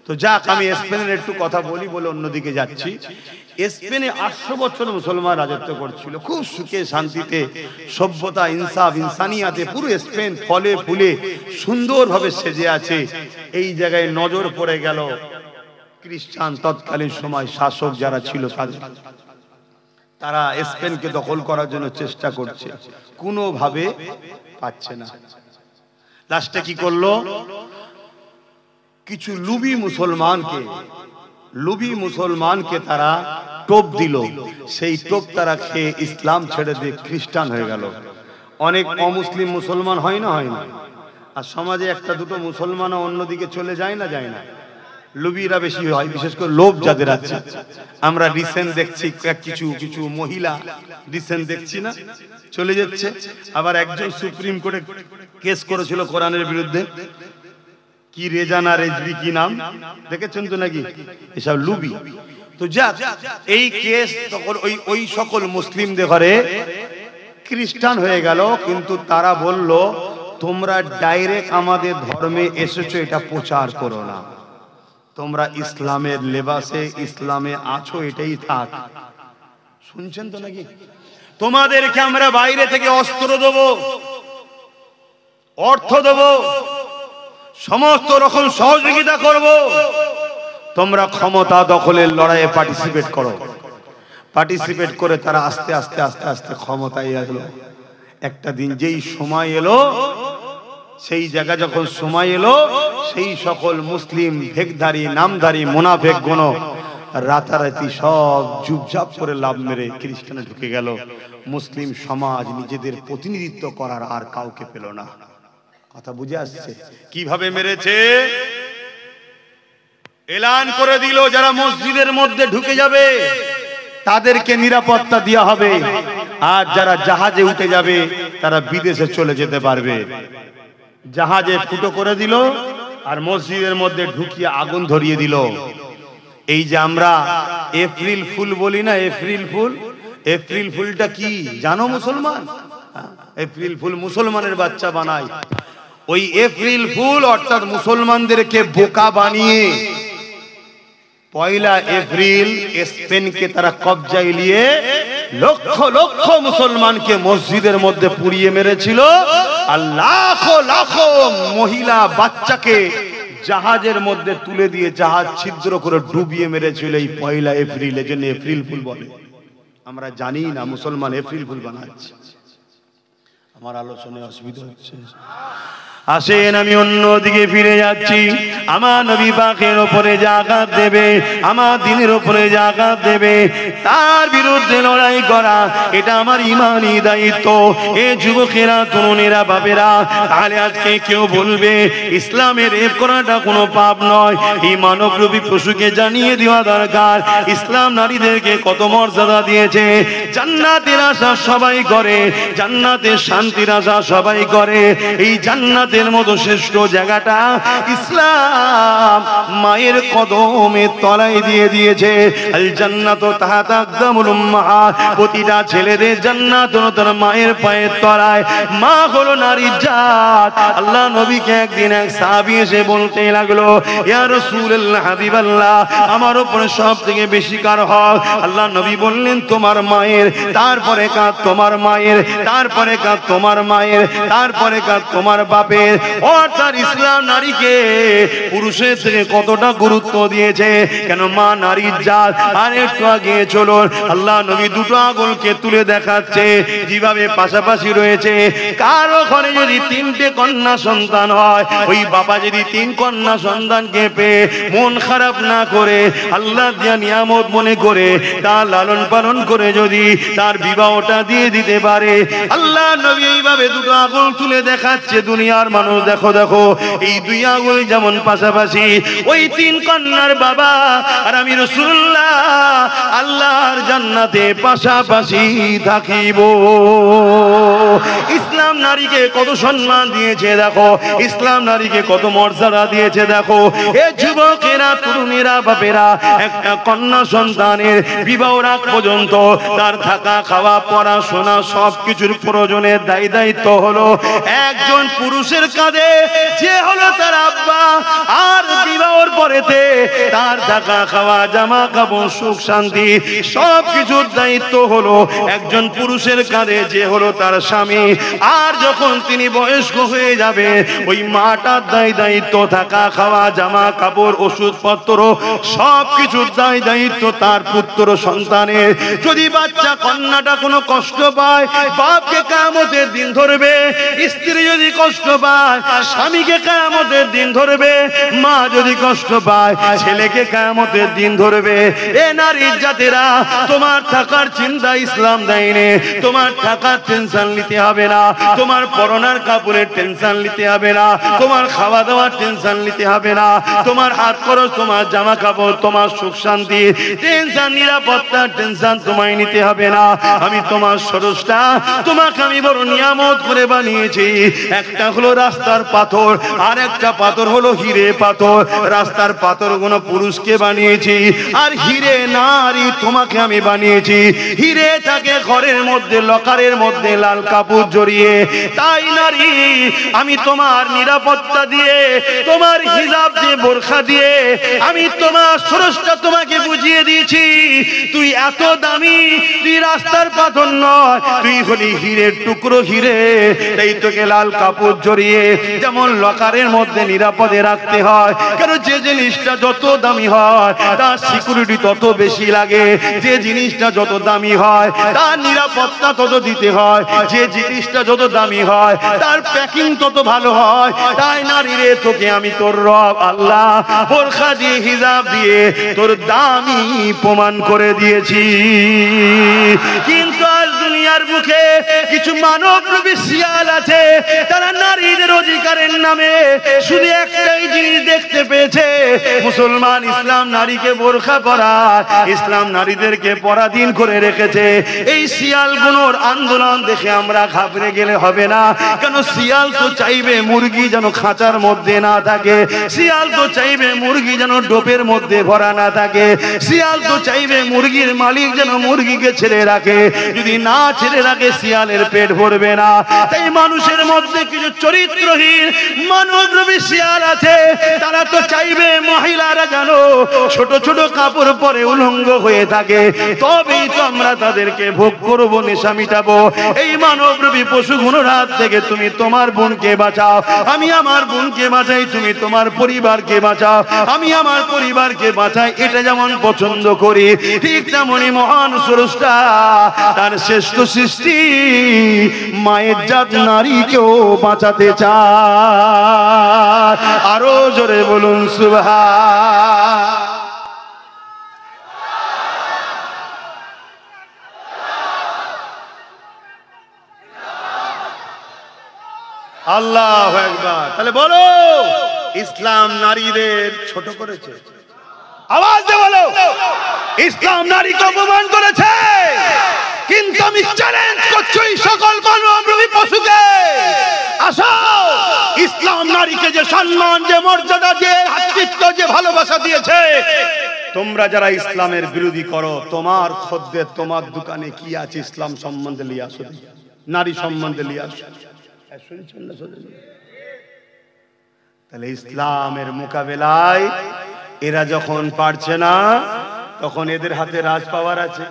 তো যাক, আমি স্পেনের একটু কথা বলি বলে অন্যদিকে যাচ্ছি। স্পেনে 800 বছর মুসলমান রাজত্ব করছিল, খুব সুখে শান্তিতে, সভ্যতা, ইনসাফ, ইনসানিয়াতে পুরো স্পেন ফলে ফুলে সুন্দরভাবে সেজে আছে। এই জায়গায় নজর পড়ে গেল খ্রিস্টান তৎকালীন সময় শাসক যারা ছিল তারা স্পেনকে দখল করার জন্য চেষ্টা করছে, কোনোভাবে পাচ্ছে না। লাস্টে কি করলো, কিছু লুবি মুসলমানকে তারা টোপ দিল, সেই টোপ তারা খেয়ে ইসলাম ছেড়ে দিয়ে খ্রিস্টান হয়ে গেল। অনেক অমুসলিম মুসলমান হয় না, আর সমাজে একটা দুটো মুসলমান অন্যদিকে চলে যায় না, লুবিরা বেশি হয়, বিশেষ করে লোভ যাদের আছে। আমরা রিসেন্ট দেখছি কিছু মহিলা রিসেন্ট দেখছি না চলে যাচ্ছে। আবার একজন সুপ্রিম কোর্টে কেস করেছিল কোরআনের বিরুদ্ধে, কি রেজানা রেজবি কি নাম দেখেছেন তো নাকি, এসব লুবি। তো যাক, এই কেস তখন ওই সকল মুসলিমদের ঘরে খ্রিস্টান হয়ে গেল, কিন্তু তারা বলল তোমরা ডাইরেক্ট আমাদের ধর্মে এসেছো, এটা প্রচার করো না, তোমরা ইসলামের লেবাসে ইসলামে আছো, এটাই থাক। শুনছেন তো নাকি, তোমাদেরকে আমরা বাইরে থেকে অস্ত্র দেব, অর্থ দেব, সমস্ত রকম সহযোগিতা করব, তোমরা ক্ষমতা দখলের লড়াইয়ে পার্টিসিপেট করে তারা আস্তে আস্তে আস্তে আস্তে ক্ষমতায় এলো। একটা দিন যেই সময় এলো, সেই জায়গা যখন সময় এলো, সেই সকল মুসলিম ভেকধারী নামধারী মুনাফেক গুণ রাতারাতি সব চুপচাপ করে লাভ মেরে খ্রিস্টানে ঢুকে গেল। মুসলিম সমাজ নিজেদের প্রতিনিধিত্ব করার আর কাউকে পেল না। কথা বুঝে আসছে? কিভাবে মেরেছে, এলান করে দিল যারা মসজিদের মধ্যে ঢুকে যাবে তাদেরকে নিরাপত্তা দেওয়া হবে, আর যারা জাহাজে উঠে যাবে তারা বিদেশে চলে যেতে পারবে। জাহাজে ফুটো করে দিল আর মসজিদের মধ্যে ঢুকিয়ে আগুন ধরিয়ে দিল। এই যে আমরা এপ্রিল ফুল বলি না, এপ্রিল ফুলটা কি জানো মুসলমান? এপ্রিল ফুল মুসলমানের বাচ্চা বানায়। ওই এপ্রিল ফুল অর্থাৎ মুসলমানদেরকে বোকা বানিয়ে 1 এপ্রিল স্পেনকে তারা কবজায় নিয়ে লক্ষ লক্ষ মুসলমানকে মসজিদের মধ্যে পুড়িয়ে মেরেছিল, আর লাখো লাখো মহিলা বাচ্চাকে জাহাজের মধ্যে তুলে দিয়ে জাহাজ ছিদ্র করে ডুবিয়ে মেরেছিল এই 1 এপ্রিল। এজন্য এপ্রিল ফুল বলে। আমরা জানি না মুসলমান এপ্রিল ফুল বানাচ্ছে। আমার আলোচনায় অসুবিধা হচ্ছে? আসেন আমি অন্যদিকে ফিরে যাচ্ছি। আমার নবী পাকের উপরে যে আঘাত দেবে, আমার দ্বীনের উপরে যে আঘাত দেবে, তার বিরুদ্ধে লড়াই করা এটা আমার ইমানি দায়িত্ব। এ যুবকেরা, তরুণেরা, বাবেরা, তাহলে আজকে কেউ বলবে ইসলামের রেপ করাটা কোনো পাপ নয়। এই মানবরূপী পশুকে জানিয়ে দেওয়া দরকার ইসলাম নারীদেরকে কত মর্যাদা দিয়েছে। জান্নাতের আশা সবাই করে, জান্নাতের শান্তির আশা সবাই করে। এই জান্নাতের মতো শ্রেষ্ঠ জায়গাটা ইসলাম মায়ের কদমের তলায় দিয়ে দিয়েছে। আল জান্নাতু তাহতা আকদামুল উম্মাহাত, প্রতিটা ছেলেদের জান্নাত হলো তার মায়ের পায়ের তলায়। মা হলো নারীর জাত। আল্লাহ নবীকে একদিন এক সাহাবী এসে বলতে লাগলো, ইয়া রাসূলুল্লাহ, হাবিবাল্লাহ, আমার উপরে সবথেকে বেশি কার হক? আল্লাহ নবী বললেন তোমার মায়ের, তারপরে কার তোমার মায়ের, তারপরে কার তোমার মায়ের, তারপরে কার তোমার বাপের। অর্থাৎ ইসলাম নারীকে পুরুষের থেকে কতটা গুরুত্ব দিয়েছে। কেন? মা নারীর জাত। আর একটু আগে চলুন, আল্লাহ নবী দুটো আঙুলকে তুলে দেখাচ্ছে যেভাবে পাশাপাশি রয়েছে। কারো ঘরে যদি 3টে কন্যা সন্তান হয়, ওই বাবা যদি 3 কন্যা সন্তানকে পেয়ে মন খারাপ না করে, আল্লাহ দিয়া নিয়ামত মনে করে তার লালন পালন করে যদি তার বিবাহটা দিয়ে দিতে পারে, আল্লাহ নবী এইভাবে দুটো আঙুল তুলে দেখাচ্ছে দুনিয়ার মানুষ, দেখো দেখো এই 2 আঙুল যেমন পাশাপাশি, ওই 3 কন্যার বাবা আর আমি রাসূলুল্লাহ আল্লাহর জান্নাতে পাশাপাশি থাকিব। ইসলাম নারীকে কত সম্মান দিয়েছে দেখো, ইসলাম নারীকে কত মর্যাদা দিয়েছে দেখো। এ যুবকেরা, তরুণেরা, বাপেরা, একটা কন্যা সন্তানের বিবাহ রাগ পর্যন্ত তার থাকা, খাওয়া, পড়াশোনা সবকিছুর প্রয়োজনের দায়িত্ব হলো একজন পুরুষের কাঁধে, যে হলো তার আব্বা। আর বিবাহর পরেতে তার থাকা খাওয়া জামা কাপড় সুখ শান্তি সব কিছুর দায়িত্ব হলো একজন পুরুষের কাঁধে, যে হলো তার স্বামী। আর যখন তিনি বয়স্ক হয়ে যাবে ওই মাটার দায়িত্ব থাকা খাওয়া জামা কাপড় ওষুধপত্র সব কিছুর দায়িত্ব তার পুত্র সন্তানের। যদি বাচ্চা কন্যাটা কোনো কষ্ট পায় বাপকে কিয়ামতের দিন ধরবে, স্ত্রী যদি কষ্ট পায় স্বামীকে কিয়ামতের দিন ধরবে, মা যদি কষ্ট পায় ছেলেকে কিয়ামতের দিন ধরবে। এ নারীর জাতেরা, তোমার থাকার চিন্তা ইসলাম দেয়নি, তোমার টাকার টেনশন নিতে হবে না, তোমার পরনার কাপড়ের টেনশন নিতে হবে না, তোমার খাওয়া দাওয়ার টেনশন নিতে হবে না, তোমার হাত খরচ, তোমার জামা কাপড়, তোমার সুখ শান্তি টেনশন, নিরাপত্তার টেনশন তোমায় নিতে হবে না। আমি তোমার স্রষ্টা, তোমাকে আমি বড় নিয়ামত করে বানিয়েছি। একটা হলো রাস্তার পাথর, আর একটা পাথর হলো হিরে পাথর। রাস্তার পাথর গুলো পুরুষকে বানিয়েছি, আর হিরে নারী তোমাকে আমি বানিয়েছি। হিরে থাকে ঘরের মধ্যে, লকারের মধ্যে লাল কাপড় জড়িয়ে। তাই নারী, আমি তোমার নিরাপত্তা দিয়ে, তোমার হিজাব দিয়ে, বোরখা দিয়ে আমি তোমার স্রষ্টা তোমাকে বুঝিয়ে দিয়েছি। তুই এত দামি, তুই রাস্তার পাথর নয়, তুই হলি হীরের টুকরো হিরে। তাই তোকে লাল কাপড় জড়িয়ে যেমন লকারের মধ্যে নিরাপদে রাখতে হয়। কারণ যে জিনিসটা যত দামি হয় তার সিকিউরিটি তত বেশি লাগে, যে জিনিসটা যত দামি হয় তার নিরাপত্তা তত দিতে হয়, যে জিনিসটা যত দামি হয় তার প্যাকিং তত ভালো হয়। তাই নারী রে, তোকে আমি তোর রব আল্লাহ বোরখা দিয়ে, হিজাব দিয়ে তোর দামি প্রমাণ করে দিয়েছি। কিন্তু আজ দুনিয়ার বুকে কিছু মানবরূপী শিয়াল আছে, তারা নারীদের অধিকারের নামে শুধু একটাই জিনিস দেখতে পেয়েছে, মুসলমান ইসলাম নারীকে বোরখা পরা, ইসলাম নারীদেরকে পরাধীন করে রেখেছে। এই শিয়ালগুলোর আন্দোলন দেখে আমরা ঘাবড়ে গেলে হবে না। কেন শিয়াল তো চাইবে মুরগি যেন খাঁচার মধ্যে না থাকে, শিয়াল তো চাইবে মুরগি যেন ডোপের মধ্যে ভরা না থাকে, শিয়াল তো চাইবে মুরগির মালিক যেন মুরগিকে ছেড়ে রাখে। যদি না ছেড়ে রাখে শিয়ালের পেট ভরবে না। তাই মানুষের মধ্যে কিছু চরিত্রহীন মানবরূপী শিয়াল আছে, তারা তো চাইবে মহিলারা যেন ছোট ছোট কাপড় পরে উলঙ্গ হয়ে থাকে, তবেই তো আমরা তাদেরকে ভোগ করবো, নেশা মিটাবো। এই মানবরূপী পশুগুলোর হাত থেকে তুমি তোমার বোনকে বাঁচাও, আমি আমার বোনকে বাঁচাই, তুমি তোমার পরিবারকে বাঁচাও, আমি আমার পরিবারকে বাঁচাই। এটা যেমন পছন্দ করি, ঠিক তেমনি মহান স্রষ্টা তার শ্রেষ্ঠ সৃষ্টি মায়ের জাত নারীকেও বাঁচাতে চায়। আরো জোরে বলুন সুবহান। আল্লাহু আকবার। তাহলে বলো, ইসলাম নারীদের ছোট করেছে? আওয়াজ দিয়ে বলো, ইসলাম নারীকে অপমান করেছে। কিন্তু আমি চ্যালেঞ্জ করছি এই সকল মানবরূপী পশুকে, আসো, ইসলাম নারীকে যে সম্মান, যে মর্যাদা, যে হাতৃত্ব, যে ভালোবাসা দিয়েছে, তোমরা যারা ইসলামের বিরোধী করো, তোমার খদ্দের, তোমার দোকানে কি আছে ইসলাম সম্বন্ধে নিয়ে আসো, নারী সম্বন্ধে নিয়ে আসো। শুনছেন না? তাহলে ইসলামের মোকাবেলায় এরা যখন পারছে না, তখন এদের হাতে রাজ পাওয়ার আছে,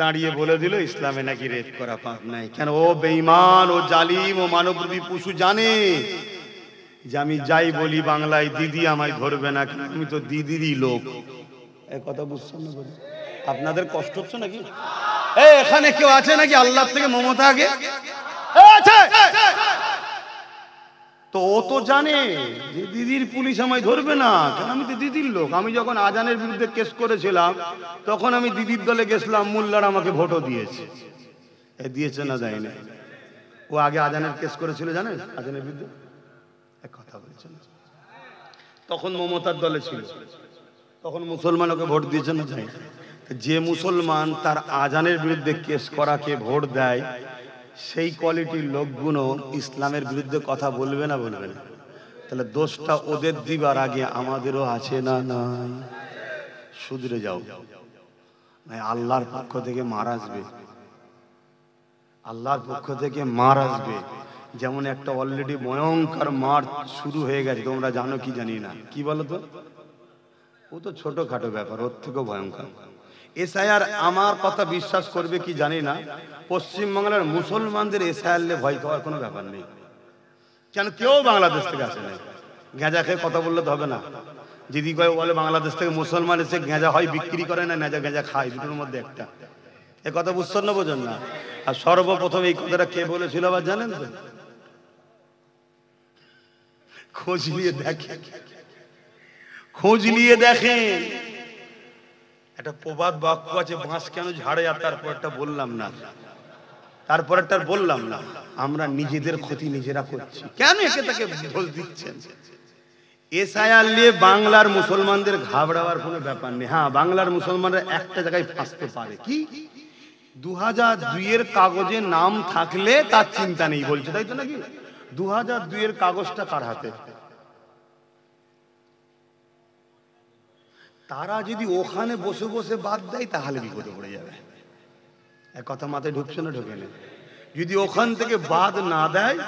দাঁড়িয়ে বলে দিল ইসলামে নাকি রেপ করা পাপ নাই। কেন? ও বেঈমান, ও জালিম, ও মানবরূপী পশু জানে যে আমি যাই বলি বাংলায় দিদি আমায় ধরবে না, আমি তো দিদিরই লোক। এই কথা বুঝছেন না? বলি আপনাদের কষ্ট হচ্ছে নাকি? এখানে কেউ আছে নাকি আল্লাহ থেকে মমতা আগে? তো ও তো জানে যে দিদির পুলিশ আমায় ধরবে না, কারণ আমি তো দিদির লোক। আমি যখন আজানের বিরুদ্ধে কেস করেছিলাম তখন আমি দিদির দলে গেছিলাম, মোল্লার আমাকে ভোটও দিয়েছে। দিয়েছে না দেয়নি? ও আগে আজানের কেস করেছিল, জানেন, আজানের বিরুদ্ধে। এক কথা বলছেন, তখন মমতার দলে ছিল, তখন মুসলমান ওকে ভোট দিয়েছে না দেয়নি? যে মুসলমান তার আজানের বিরুদ্ধে কেস করাকে ভোট দেয়, সেই কোয়ালিটির লোকগুলো ইসলামের বিরুদ্ধে কথা বলবে না? বলবে না। তাহলে দোষটা ওদের দিবার আগে আমাদেরও আছে না? নাই। শুধরে যাও, আল্লাহর পক্ষ থেকে মার আসবে, আল্লাহর পক্ষ থেকে মার আসবে। যেমন একটা অলরেডি ভয়ঙ্কর মার শুরু হয়ে গেছে, তোমরা জানো কি জানি না, কি বলো তো? ও তো ছোটখাটো ব্যাপার, ওর থেকেও ভয়ঙ্কর এসআইআর। আমার কথা বিশ্বাস করবে কি জানি না, পশ্চিমবাংলার মুসলমানদের এসআইআর ভয় পাওয়ার কোনো ব্যাপার নেই। কেন? কেউ বাংলাদেশ থেকে আসে না। গেঁজা খেয়ে কথা বললে তো হবে না। যদি কেউ বলে বাংলাদেশ থেকে মুসলমান এসে গেঁজা হয় বিক্রি করে না, নেজা গেঁজা খায়, দুটোর মধ্যে একটা। এ কথা বুঝছেন না, বোঝেন না? আর সর্বপ্রথম এই কথাটা কে বলেছিল আবার জানেন তো? খোঁজ নিয়ে দেখেন, খোঁজ নিয়ে দেখেন। একটা প্রবাদ বাক্য আছে, বাঁশ কেন ঝাড়ে, আর তারপরটা বললাম না, তারপরটা বললাম না। আমরা নিজেদের ক্ষতি নিজেরা করছি। কেন একে তাকে দোষ দিচ্ছেন? এসআইআর নিয়ে বাংলার মুসলমানদের ঘাবড়াবার কোনো ব্যাপার নেই। হ্যাঁ, বাংলার মুসলমানরা একটা জায়গায় ফাঁসতে পারে, কি 2002 কাগজে নাম থাকলে তার চিন্তা নেই বলছে, তাই তো নাকি? 2002 কাগজটা কার হাতে? তারা যদি ওখানে বসে বসে বাদ দেয় তাহলে বিপদে পড়ে যাবে। এক কথা মাথায় ঢুকছে না? ঢোকে না। যদি ওখান থেকে বাদ না দেয়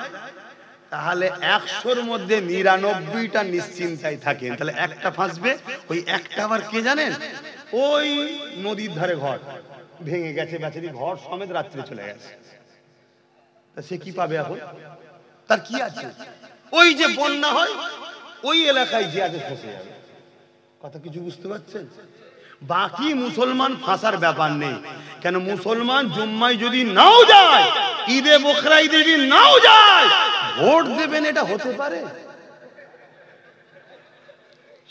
তাহলে 100-র মধ্যে 99টা নিশ্চিন্তায় থাকেন, তাহলে একটা ফাঁসবে। ওই একটা আবার কে জানেন? ওই নদীর ধারে ঘর ভেঙে গেছে, বেচারি ঘর সমেত রাত্রে চলে গেছে, তা সে কি পাবে এখন? তার কি আছে? ওই যে বন্যা হয় ওই এলাকায় যে আগে ফসে যাবে। কথা কিছু বুঝতে পারছেন? বাকি মুসলমান ফাঁসার ব্যাপার নেই। কেন? মুসলমান জুম্মায় যদি নাও যায়, ঈদে বকরা ঈদে যদি নাও যায়, ভোট দেবেন, এটা হতে পারে?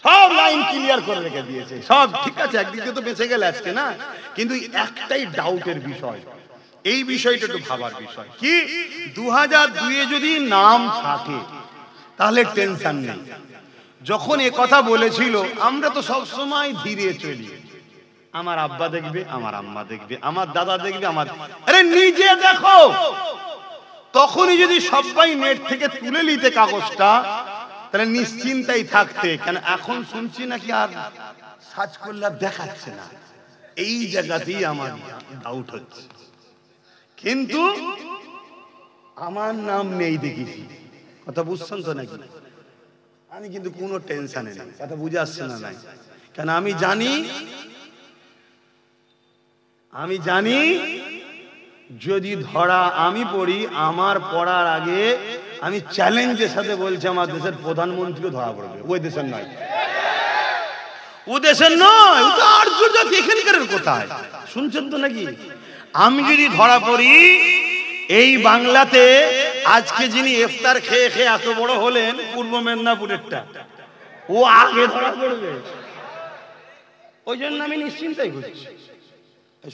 সব লাইন ক্লিয়ার করে রেখে দিয়েছে, সব ঠিক আছে, একদিকে তো বেঁচে গেল আজকে না। কিন্তু একটাই ডাউটের বিষয়, এই বিষয়টা একটু ভাবার বিষয়। কি 2002 যদি নাম থাকে তাহলে টেনশন নেই। যখন এ কথা বলেছিল আমরা তো সব সময় ধীরে চলি, আমার আব্বা দেখবে, আমার আম্মা দেখবে, আমার দাদা দেখবে, আমার, আরে নিজে দেখো। তখনই যদি সবাই নেট থেকে তুলে নিতে কাগজটা, তাহলে নিশ্চিন্তাই থাকতে। কেন এখন শুনছি নাকি আর সার্চ করলে দেখাচ্ছে না, এই জায়গাতেই আমার ডাউট হচ্ছে। কিন্তু আমার নাম নেই দেখেছি, কথা বুঝছেন তো নাকি? আমি কিন্তু কোনো টেনশনে নেই, কথা বুঝে আসছে না? নাই কেন? আমি জানি যদি ধরা আমি পড়ি, আমার পড়ার আগে আমি চ্যালেঞ্জের সাথে বলছি আমার দেশের প্রধানমন্ত্রীও ধরা পড়বে। ওই দেশের নয়, ও দেশের নয়, ও তো আর্যজাতি, এখানকার কোথায় শুনছেন তো নাকি? আমি যদি ধরা পড়ি এই বাংলাতে, আজকে যিনি ইফতার খেয়ে খেয়ে এত বড় হলেন পূর্ব মেদিনীপুরেরটা, ও আগে ধরা পড়বে। ওই জন্য আমি নিশ্চিন্তাই করছি।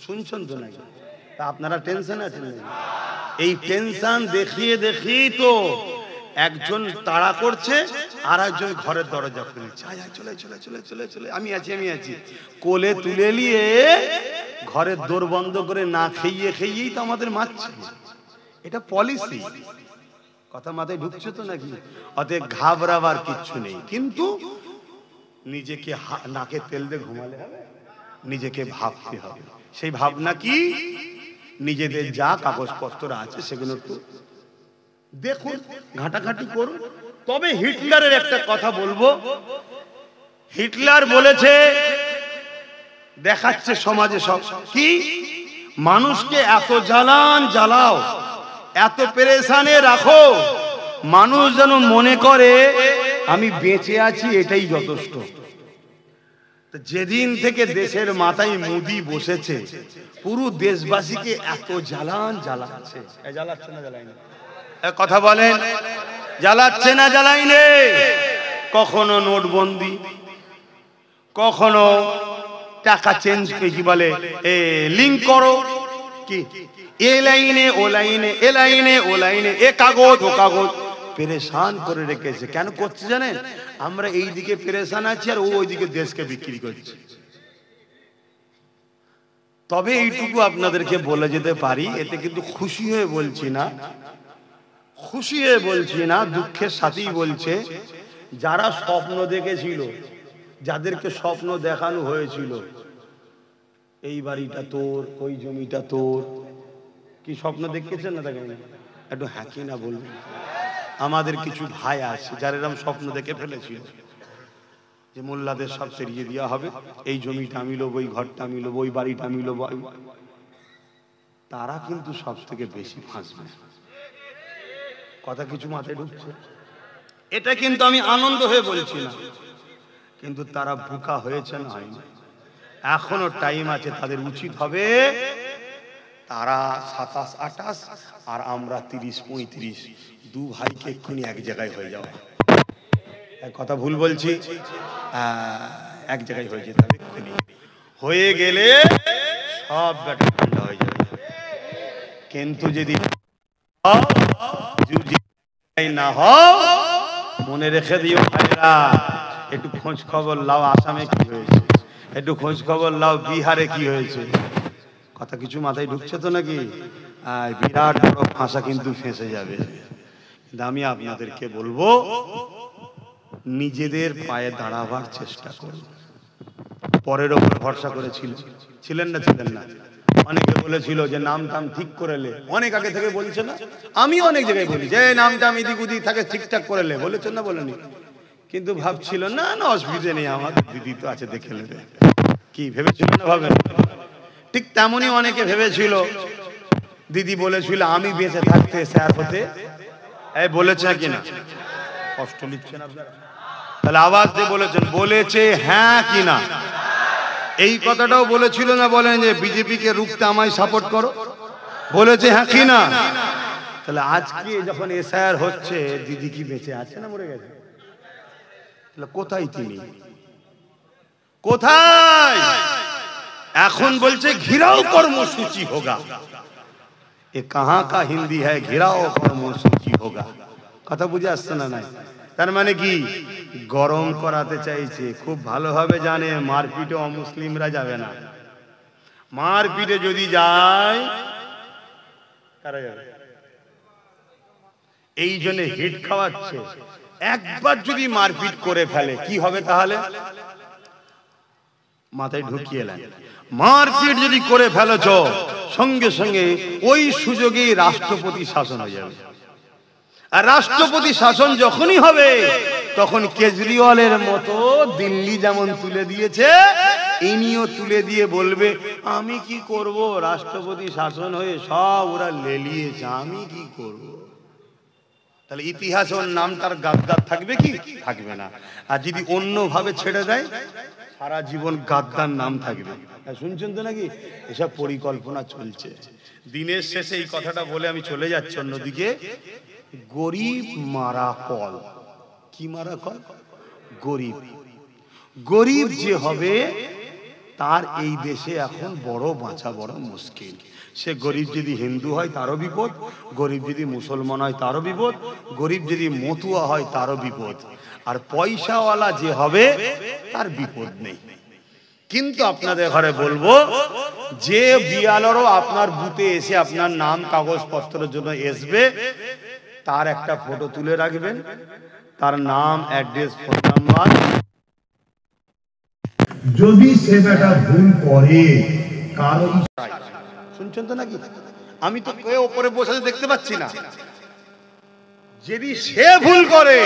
শুনছেন তো নাকি? তা আপনারা টেনশন আছেন নাকি? এই টেনশন দেখিয়ে দেখিয়ে তো একজন তাড়া করছে, আর একজন ঘরের দরজা খুলছে, চলে চলে চলে চলে চলে, আমি আছি কোলে তুলে নিয়ে ঘরের দোর বন্ধ করে না খেয়ে খেয়েই তো আমাদের মারছে। এটা পলিসি। কথা মাথায় ঢুকছে তো নাকি? অতএব ঘাবড়াবার কিচ্ছু নেই। কিন্তু নিজেকে নাকে তেল দিয়ে ঘুমালে হবে, নিজেকে ভাবতে হবে। সেই ভাবনা কি? নিজেদের যা কাগজপত্র আছে সেগুলো একটু দেখুন, ঘাটাঘাটি করুন। তবে হিটলারের একটা কথা বলবো, হিটলার বলেছে, দেখাচ্ছে সমাজে সব কি, মানুষকে এত জ্বালাও, এত পেরেশানে রাখো, মানুষ যেন মনে করে আমি বেঁচে আছি, এটাই যথেষ্ট। যেদিন থেকে দেশের মাথায় মোদি বসেছে, পুরো দেশবাসীকে এত জ্বালাচ্ছে। জ্বালাচ্ছে না জ্বালাইনি? কথা বলেন, জ্বালাচ্ছে না জ্বালাইনি? কখনো নোটবন্দি, কখনো টাকা চেঞ্জ, কি বলে লিঙ্ক করো, কি এ লাইনে ও লাইনে, এ লাইনে ও লাইনে, এ কাগজ ও কাগজ, পেরেশান করে রেখেছে। কেন করছে জানেন? আমরা এই দিকে পেরেশান আছি আর ও ওইদিকে দেশকে বিক্রি করছে। তবে এইটুকু আপনাদেরকে বলে যেতে পারি, এতে কিন্তু খুশি হয়ে বলছি না, দুঃখের সাথেই বলছে, যারা স্বপ্ন দেখেছিল, যাদেরকে স্বপ্ন দেখানো হয়েছিল, এই বাড়িটা তোর, ওই জমিটা তোর, কি স্বপ্ন দেখেছেন না? দেখেন, একটু হ্যাঁ কি না বলবেন। আমাদের কিছু ভাই আছে যারা এরকম স্বপ্ন দেখে ফেলেছিল যে মোল্লাদের সব তেড়িয়ে দেওয়া হবে, এই জমিটা আমি লোব, ওই ঘরটা আমি লোব, ওই বাড়িটা আমি লোব। তারা কিন্তু সব থেকে বেশি ফাঁসবে। কথা কিছু মাথায় ঢুকছে? এটা কিন্তু আমি আনন্দ হয়ে বলছি না, কিন্তু তারা বোকা হয়েছে না হয়নি? এখনো টাইম আছে, তাদের উচিত হবে তারা 27, 28 আর আমরা 30, 35 দু ভাইকে এক্ষুনি এক জায়গায় হয়ে যাওয়া। কথা ভুল বলছি? এক জায়গায় হয়ে যেতে হবে এক্ষুনি। হয়ে গেলে সব ব্যাটা ঠান্ডা হয়ে যাবে। কিন্তু যদি না হও, মনে রেখে দিও ভাইরা, একটু খোঁজ খবর লাও আসামে কি হয়েছে, একটু খোঁজ খবর লাও বিহারে কি হয়েছে। কথা কিছু মাথায় ঢুকছে তো নাকি? বিরাট বড় ফাঁসা কিন্তু ফেঁসে যাবে। কিন্তু আমি আপনাদেরকে বলবো, নিজেদের পায়ে দাঁড়াবার চেষ্টা করুন। পরের ওপর ভরসা করেছিল, ছিলেন না? ছিলেন না? অনেকে বলেছিল যে নাম টাম ঠিক করে লে, অনেক আগে থেকে বলছে না? আমি অনেক জায়গায় বলি যে নাম টাম এদিক ওদিক থাকে ঠিকঠাক করে লে, বলেছেন না? বলেনি? কিন্তু ভাবছিল না না অসুবিধে নেই, আমাদের দিদি তো আছে দেখে নেবে। কি ভেবেছিল না? ভাবে ঠিক তেমনই অনেকে ভেবেছিল। দিদি বলেছিল আমি বেঁচে থাকতে স্যার হতে, বলেছে কিনা? কষ্ট নিচ্ছেন আপনারা? তাহলে আওয়াজ দিয়ে বলেছেন, বলেছে হ্যাঁ কিনা? এই কথাটাও বলেছিল না? বলেন যে বিজেপি কে রুখতে আমায় সাপোর্ট করো, বলেছে হ্যাঁ কিনা? তাহলে আজকে যখন এসআইআর হচ্ছে, দিদি কি বেঁচে আছে না মরে গেছে? তাহলে কোথায় তিনি? কোথায়? এখন বলছে ঘিরাও কর্মসূচি হোগা। এ কাহা কা হিন্দি হ্যায় ঘিরাও কর্মসূচি হোগা? কথা বুঝে আসছে না? নাই তার মানে কি? গরম করাতে চাইছে। খুব ভালোভাবে জানে মারপিটে অমুসলিমরা যাবে না। মারপিটে যদি যায় কারা যাবে? এই জন্য হিট খাওয়াচ্ছে। একবার যদি মারপিট করে ফেলে কি হবে তাহলে? মাথায় ঢুকিয়ে নেন, মারপিট যদি করে ফেলেছ সঙ্গে সঙ্গে ওই সুযোগেই রাষ্ট্রপতি শাসন হয়ে যাবে। আর রাষ্ট্রপতি শাসন যখনই হবে তখন কেজরিওয়ালের মতো দিল্লি যেমন তুলে দিয়েছে, ইনিও তুলে দিয়ে বলবে আমি কি করব, রাষ্ট্রপতি শাসন হয়ে সব ওরা লেলিয়েছে, আমি কি করব। তাহলে ইতিহাসে ওর নামটার গাদ্দার থাকবে কি? থাকবে না। আর যদি অন্যভাবে ছেড়ে দেয় সারা জীবন গাদ্দার নাম থাকবে। শুনছেন তো নাকি? এসব পরিকল্পনা চলছে। দিনের শেষে এই কথাটা বলে আমি চলে যাচ্ছি অন্যদিকে। গরিব মারা কল। কি মারা কল? গরিব। গরিব যে হবে তার এই দেশে এখন বড় বাঁচা বড় মুশকিল। সে গরিব যদি হিন্দু হয় তারও বিপদ, গরিব যদি মুসলমান হয় তারও বিপদ, গরিব যদি মতুয়া হয় তারও বিপদ, আর পয়সাওয়ালা যে হবে তার বিপদ নেই। কিন্তু আপনাদের ঘরে বলবো, যে বিয়ালরও আপনার বুথে এসে আপনার নাম কাগজপত্রের জন্য আসবে, তার একটা ফটো তুলে রাখবেন, তার নাম, অ্যাড্রেস, ফোন নাম্বার। যদি সে বেটা ভুল করে, কারণ শুনছেন তো নাকি? আমি তো কেউ উপরে বসে দেখতে পাচ্ছি না। যদি সে ভুল করে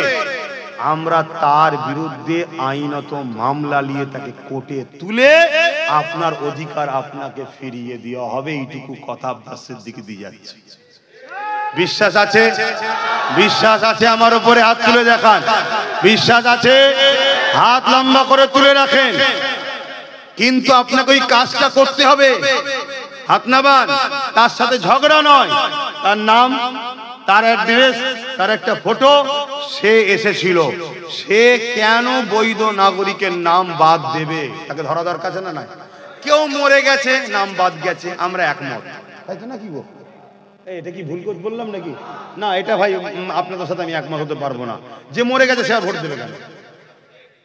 আমরা তার বিরুদ্ধে আইনত মামলা নিয়ে তাকে কোর্টে তুলে আপনার অধিকার আপনাকে ফিরিয়ে দেওয়া হবে। এইটুকু কথা আব্বাসের দিকে দিয়ে যাচ্ছে। বিশ্বাস আছে? বিশ্বাস আছে? আমার উপরে হাত তুলে দেখান। বিশ্বাস আছে? হাত লম্বা করে তুলে রাখেন। কিন্তু আপনাকে ওই কাজটা করতে হবে। হাত নামান। তার সাথে ঝগড়া নয়, তার নাম, তার অ্যাড্রেস, তার একটা ফটো, সে এসেছিল, সে কেন বৈধ নাগরিকের নাম বাদ দেবে? তাকে ধরা দরকার আছে না? নাই। কেউ মরে গেছে, নাম বাদ গেছে, আমরা একমত, তাই তো নাকি গো? এটা কি ভুল করে বললাম নাকি? না, এটা ভাই আপনাদের সাথে আমি একমত হতে পারবো না। যে মরে গেছে সে আর ভোট দেবে কেন?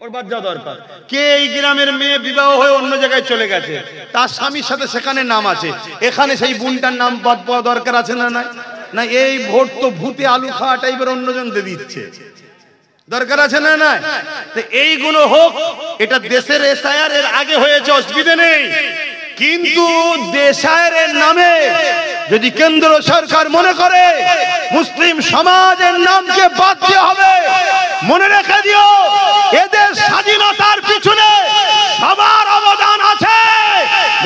ওর বাদ যাওয়া দরকার। কে এই গ্রামের মেয়ে বিবাহ হয়ে অন্য জায়গায় চলে গেছে, তার স্বামীর সাথে সেখানে নাম আছে, এখানে সেই বোনটার নাম বাদ পাওয়া দরকার আছে না? নাই না। এই ভোট তো ভূতে আলু খাওয়া টাইপের অন্যজন দিয়ে দিচ্ছে, দরকার আছে না? নাই। তো এইগুলো হোক, এটা দেশের এসআইআর এর আগে হয়েছে, অসুবিধা নেই। কিন্তু দেশায়ের নামে যদি কেন্দ্র সরকার মনে করে মুসলিম সমাজের নামকে বাদ দেওয়া হবে, মনে রেখে দিও এদের স্বাধীনতার পিছনে সবার অবদান আছে,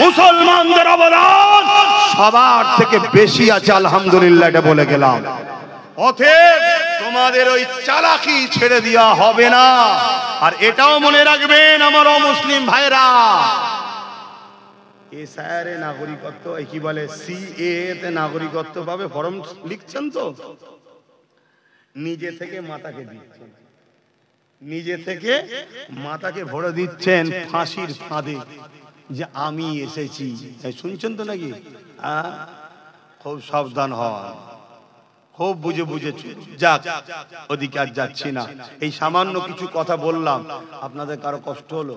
মুসলমানদের অবদান সবার থেকে বেশি আছে, আলহামদুলিল্লাহ এটা বলে গেলাম। অতএব তোমাদের ওই চালাকি ছেড়ে দেওয়া হবে না। আর এটাও মনে রাখবেন আমার অমুসলিম ভাইরা, এসআইআরে নাগরিকত্ব কি বলে সিএ তে নাগরিকত্ব পাবে, ফর্ম লিখছেন তো, নিজে থেকে মাতাকে দিচ্ছেন, নিজে থেকে মাতাকে ভরে দিচ্ছেন ফাঁসির ফাঁদে যে আমি এসেছি। শুনছেন তো নাকি? খুব সাবধান হওয়া, খুব বুঝে বুঝে যাক, ওদিকে আর যাচ্ছি না। এই সামান্য কিছু কথা বললাম, আপনাদের কারো কষ্ট হলো?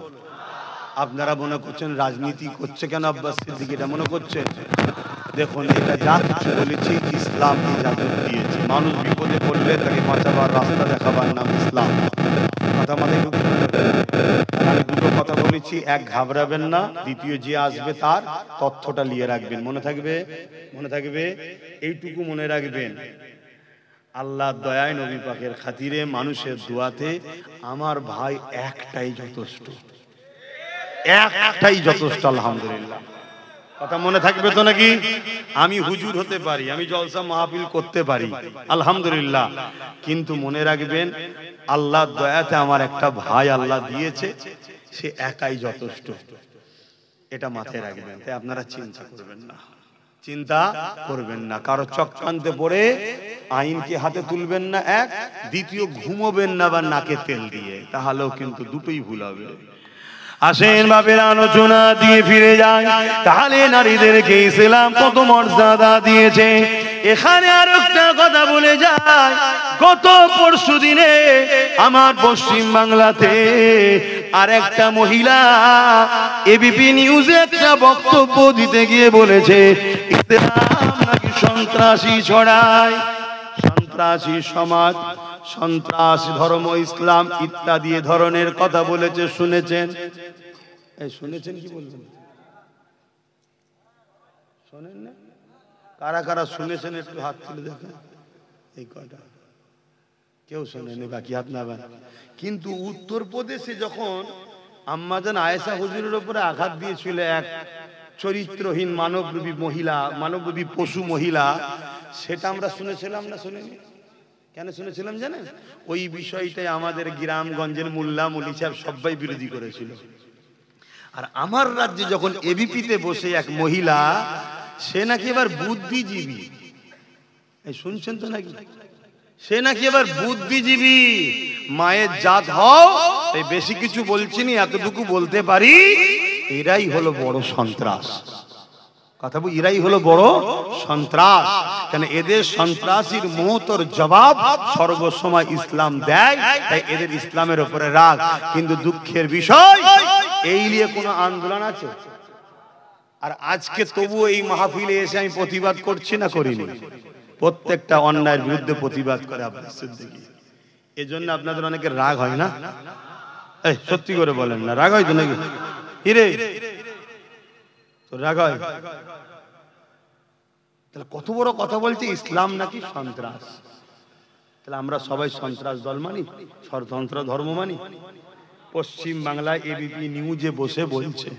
আপনারা মনে করছেন রাজনীতি করছে কেন আব্বাস সিদ্দিক, এটা মনে করছেন? দেখুন, এটা যা কিছু বলেছি ইসলাম ইজাজত দিয়েছে। মানুষ বিপদে পড়লে তাকে বাঁচাবার রাস্তা দেখাবার নাম ইসলাম। কথা মাথায় ঢুকবে? আমি দুটো কথা বলেছি, এক ঘাবড়াবেন না, দ্বিতীয় যে আসবে তার তথ্যটা নিয়ে রাখবেন, মনে থাকবে? মনে থাকবে? এইটুকু মনে রাখবেন, আল্লাহর দয়ায় নবী পাকের খাতিরে মানুষের দোয়াতে আমার ভাই একটাই যথেষ্ট, একটাই যথেষ্ট, আলহামদুলিল্লাহ। কথা মনে থাকবে তো নাকি? আমি হুজুর হতে পারি, আমি জলসা মাহফিল করতে পারি, আলহামদুলিল্লাহ, কিন্তু মনে রাখবেন আল্লাহর দয়াতে আমার একটা ভাই আল্লাহ দিয়েছে, সে একাই যথেষ্ট, এটা মাথায় রাখবেন। তাই আপনারা চিন্তা করবেন না, চিন্তা করবেন না, কারো চক্রান্তে পড়ে আইনকে হাতে তুলবেন না, এক, দ্বিতীয় ঘুমোবেন না বা নাকে তেল দিয়ে, তাহলেও কিন্তু দুটোই ভুল হবে। আসেন বাপের আলোচনা দিয়ে ফিরে যায়, তাহলে নারীদেরকে ইসলাম কত মর্যাদা দিয়েছে। এখানে আর একটা কথা বলে যায়, গত পরশু দিনে আমার পশ্চিম বাংলাতে আর একটা মহিলা এবিপি নিউজে একটা বক্তব্য দিতে গিয়ে বলেছে ইসলাম নাকি সন্ত্রাসী ছড়ায়, সন্ত্রাসী সমাজ, সন্ত্রাসী ধর্ম, ইসলাম ইত্যাদি ধরনের কথা বলেছে। শুনেছেন? শুনেছেন কি বলবেন? শোনেন না? কারা কারা শুনেছেন একটু হাত তুলে দেখেন। এই কয়টা কেউ শোনেনি, বাকি হাত নামান। কিন্তু উত্তরপ্রদেশে যখন আম্মাজান আয়েশা হুজুরের উপরে আঘাত দিয়েছিল এক চরিত্রহীন মানবরূপী মহিলা, মানবরূপী পশু মহিলা, সেটা আমরা শুনেছিলাম না? শুনিনি? কেন শুনেছিলাম জানেন? ওই বিষয়টাই আমাদের গ্রামগঞ্জের মোল্লা মুলি সাহেব সবাই বিরোধী করেছিল। আর আমার রাজ্যে যখন এবিপিতে বসে এক মহিলা, সে নাকি এবার বুদ্ধিজীবী, এই শুনছেন তো নাকি? সে নাকি এবার বুদ্ধিজীবী, মায়ের জাত হও, তাই বেশি কিছু বলছি না, এতটুকু বলতে পারি, এরাই হলো বড় সন্ত্রাস। কথা বল, এরাই হলো বড় সন্ত্রাস। কেন? এদের সন্ত্রাসীর মুহূর্তের জবাব সর্বসময় ইসলাম দেয়, তাই এদের ইসলামের উপরে রাগ। কিন্তু দুঃখের বিষয়, এই নিয়ে কোনো আন্দোলন আছে? আর আজকে তবুও এই মাহফিলে এসে আমি প্রতিবাদ করছি না, করিনি? প্রত্যেকটা অন্যায়ের বিরুদ্ধে প্রতিবাদ করে আব্বাস সিদ্দিকী। এজন্য আপনাদের অনেকের রাগ হয় না? এই সত্যি করে বলেন না, রাগ হয় তো নাকি? হিরে তো রাগ হয়? তাহলে কত বড় কথা বলছে, ইসলাম নাকি সন্ত্রাস। তাহলে আমরা সবাই সন্ত্রাস দল মানি, স্বতন্ত্র ধর্ম মানি? পশ্চিম বাংলায় এবিপি নিউজে বসে বলছে,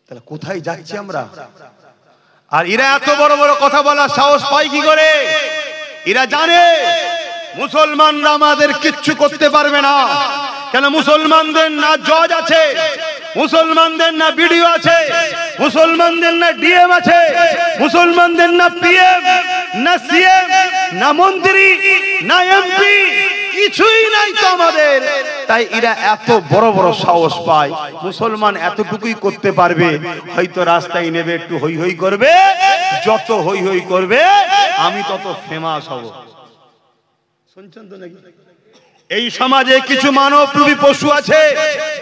তাহলে কোথায় যাচ্ছি আমরা? আর এরা এত বড় বড় কথা বলার সাহস পায় কি করে? এরা জানে মুসলমানরা আমাদের কিচ্ছু করতে পারবে না। কেন? মুসলমানদের না জজ আছে, মুসলমানদের না বিডিও আছে, মুসলমানদের না ডিএম আছে, মুসলমানদের না পিএম, না সিএম, না মন্ত্রী, না এমপি, কিছুই নাই তো আমাদের। তাই এরা এত বড় বড় সাহস পায়। মুসলমান এতটুকুই করতে পারবে, হয়তো রাস্তায় নেবে, একটু হই হই করবে, যত হই হই করবে আমি তত ফেমাস হব। শুনছেন তো নাকি? এই সমাজে কিছু মানবরূপী পশু আছে,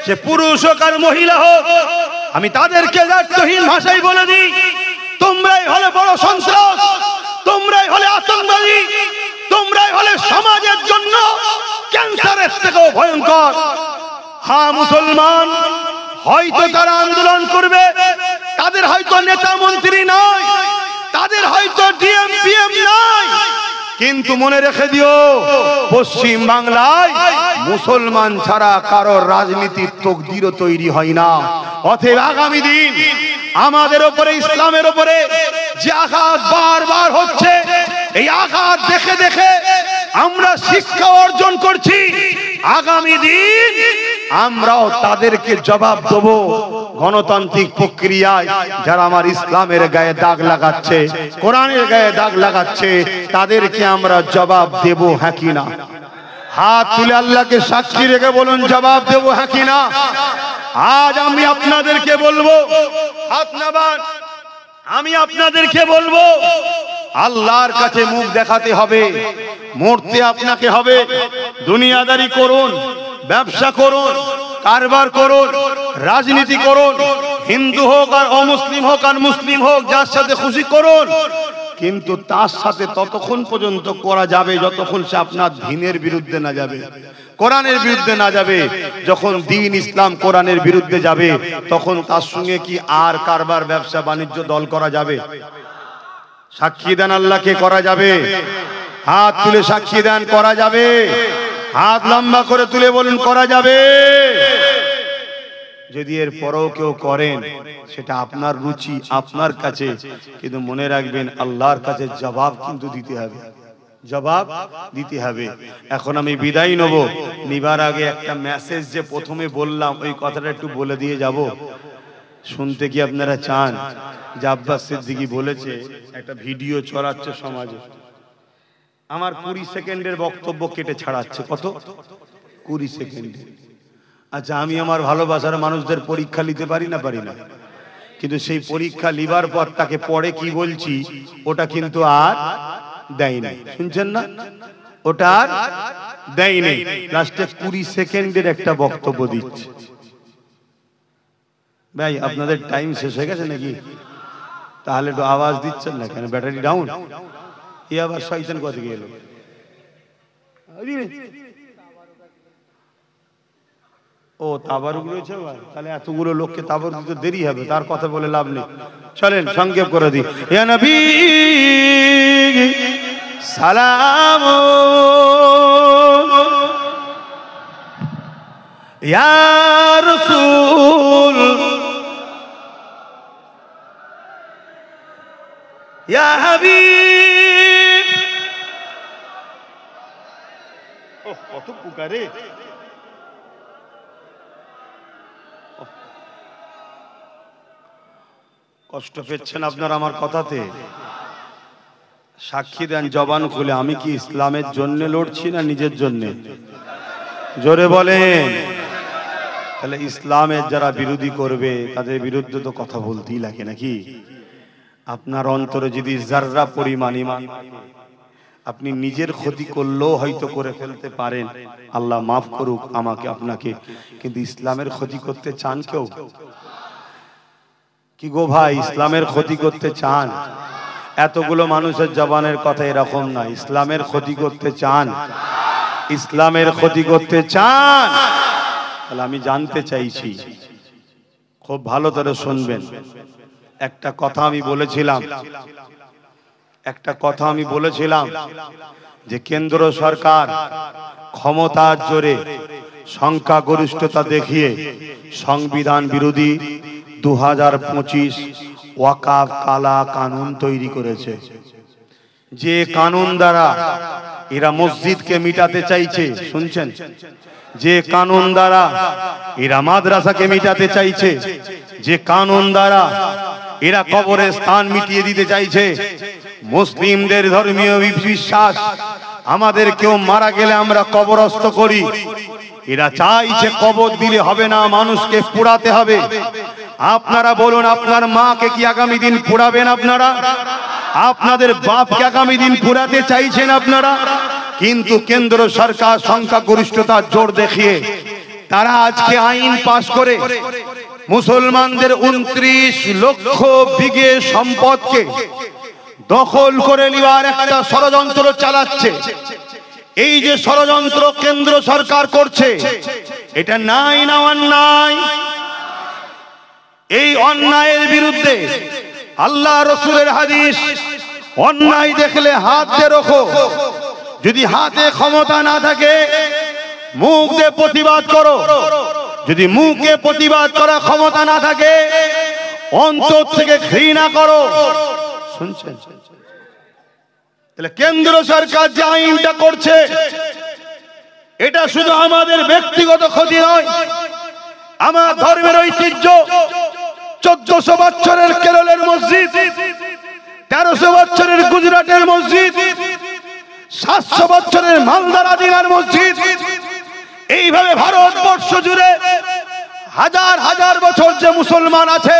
সে পুরুষ হোক আর মহিলা হোক, আমি তাদেরকে দায়িত্বহীন ভাষায় বলে দিই, তোমরাই হলে বড় সন্ত্রাস, তোমরাই হলে আতঙ্কবাদী, তোমরাই হলে সমাজের জন্য ক্যান্সারের থেকেও ভয়ঙ্কর। হ্যাঁ, মুসলমান হয়তো তারা আন্দোলন করবে, তাদের হয়তো নেতা মন্ত্রী নয়, তাদের হয়তো ডিএম পিএম নাই, কিন্তু মনে রেখে দিও পশ্চিম বাংলায় মুসলমান ছাড়া কারোর রাজনীতির তকদিরও তৈরি হয় না। অতএব আগামী দিন আমাদের উপরে, ইসলামের উপরে যে আঘাত বারবার হচ্ছে, এই আঘাত দেখে দেখে আমরা শিক্ষা অর্জন করছি। আগামী দিন আমরাও তাদেরকে জবাব দেব। গণতান্ত্রিক প্রক্রিয়ায় যারা আমার ইসলামের গায়ে দাগ লাগাচ্ছে, কোরআনের গায়ে দাগ লাগাচ্ছে, তাদেরকে আমরা জবাব দেব, হ্যাঁ কি না? হাত তুলে আল্লাহকে সাক্ষী রেখে বলুন, জবাব দেব, হ্যাঁ কি না? আজ আমি আপনাদেরকে বলবো, হাত নামান, আমি আপনাদেরকে বলবো, আল্লাহর কাছে মুখ দেখাতে হবে, মরতে আপনাকে হবে। দুনিয়াদারি করুন, ব্যবসা করুন, কারবার করুন, রাজনীতি করুন, হিন্দু হোক আর অমুসলিম হোক আর মুসলিম হোক, যার সাথে খুশি করুন, কিন্তু তার সাথে ততক্ষণ পর্যন্ত করা যাবে যতক্ষণ সে আপনার দ্বীনের বিরুদ্ধে না যাবে, কোরআনের বিরুদ্ধে না যাবে। যখন দ্বীন ইসলাম কোরআনের বিরুদ্ধে যাবে, তখন তার সঙ্গে কি আর কারবার, ব্যবসা বাণিজ্য দল করা যাবে? সাক্ষী দেন আল্লাহকে, করা যাবে? হাত তুলে সাক্ষী দেন, করা যাবে? হাত লম্বা করে তুলে বলুন, করা যাবে? যদি এর পরেও কেউ করেন, সেটা আপনার রুচি, আপনার কাছে, কিন্তু মনে রাখবেন আল্লাহর কাছে জবাব কিন্তু দিতে হবে, জবাব দিতে হবে। এখন আমি বিদায় নেব, নিবার আগে একটা মেসেজ যে প্রথমে বললাম, ওই কথাটা একটু বলে দিয়ে যাব। শুনতে কি আপনারা চান? যে আব্বাস সিদ্দিকী বলেছে একটা ভিডিও চড়াচ্ছে সমাজে, আমার 20 সেকেন্ডের বক্তব্য কেটে ছাড়াচ্ছে। কত? 20 সেকেন্ডে। আচ্ছা, আমি আমার ভালোবাসার মানুষদের পরীক্ষা নিতে পারি না? পারি না। কিন্তু সেই পরীক্ষা লিবার পর তাকে পড়ে কি বলছি, ওটা কিন্তু আর দেয় নাই। শুনছেন না? ওটা আর দেয় নাই। লাস্টে 20 সেকেন্ডের একটা বক্তব্য দিচ্ছে। ভাই, আপনাদের টাইম শেষ হয়ে গেছে নাকি? তাহলে একটু আওয়াজ দিচ্ছেন না কেন? Battery down? এই আবার শয়তান কোথা থেকে এলো? ও তাবারুক রয়েছে ভাই, তাহলে এতগুলো লোককে তাবারুক দিতে দেরি হবে, তার কথা বলে লাভ নেই। চলেন সংক্ষেপ করে দিই। ইয়া নবী সালাম, ইয়া রাসূল, ইয়া হাবিব। কত পুকারে! কষ্ট পেচ্ছেন আপনারা আমার কথাতে? সাক্ষী দেন জবান খুলে, আমি কি ইসলামের জন্য লড়ছি না নিজের জন্য? জোরে বলেন। তাহলে ইসলামের যারা বিরোধী করবে তাদের বিরুদ্ধে তো কথা বলতেই লাগে নাকি? আপনার অন্তরে যদি যাররা পরিমাণ ঈমান থাকে, আপনি নিজের ক্ষতি করলেও হয়তো করে ফেলতে পারেন, আল্লাহ মাফ করুক আমাকে আপনাকে, কিন্তু ইসলামের ক্ষতি করতে চান কেউ? কি গো ভাই, ইসলামের ক্ষতি করতে চান? এতগুলো মানুষের জবানের কথা এরকম না। ইসলামের ক্ষতি করতে চান? ইসলামের ক্ষতি করতে চান? তাহলে আমি জানতে চাইছি, খুব ভালো করে শুনবেন। একটা কথা আমি বলেছিলাম যে কেন্দ্র সরকার ক্ষমতার জোরে সংখ্যাগরিষ্ঠতা দেখিয়ে সংবিধান বিরোধী 2025 ওয়াকাফ কালা কানুন তৈরি করেছে। যে কানুন দ্বারা এরা মসজিদকে মিটাতে চাইছে, শুনছেন? যে কানুন দ্বারা এরা মাদ্রাসাকে মিটাতে চাইছে, যে কানুন দ্বারা এরা কবরের স্থান মিটিয়ে দিতে চাইছে, মুসলিমদের ধর্মীয় বিশ্বাস, আমাদের কেউ মারা গেলে আমরা কবরস্থ করি, এরা চাইছে কবর দিলে হবে না, মানুষকে পোড়াতে হবে। আপনারা বলুন, আপনার মাকে কি আগামী দিন পোড়াবেন আপনারা? আপনাদের বাপকে আগামী দিন পোড়াতে চাইছেন আপনারা? কিন্তু কেন্দ্র সরকার সংখ্যাগরিষ্ঠতার জোর দেখিয়ে তারা আজকে আইন পাশ করে মুসলমানদের 29 লক্ষ বিঘে সম্পদকে দখল করে নেওয়ার একটা ষড়যন্ত্র চালাচ্ছে। এই যে ষড়যন্ত্র কেন্দ্র সরকার করছে, এটা নাই না অন্যায়? এই অন্যায়ের বিরুদ্ধে আল্লাহ রাসূলের হাদিস অন্যায় দেখলে হাত দিয়ে রোখো। যদি হাতে ক্ষমতা না থাকে মুখ দিয়ে প্রতিবাদ করো। যদি মুখে প্রতিবাদ করার ক্ষমতা না থাকে অন্তর থেকে ঘৃণা করো। শুনছেন? তাহলে কেন্দ্র সরকার যে আইনটা করছে এটা শুধু আমাদের ব্যক্তিগত ক্ষতি নয়, আমার ধর্মের ঐতিহ্য। 1400 বছরের কেরলের মসজিদ, 1300 বছরের গুজরাটের মসজিদ, 700 বছরের মালদার আদিনার মসজিদ, এইভাবে ভারতবর্ষ জুড়ে হাজার হাজার বছর যে মুসলমান আছে,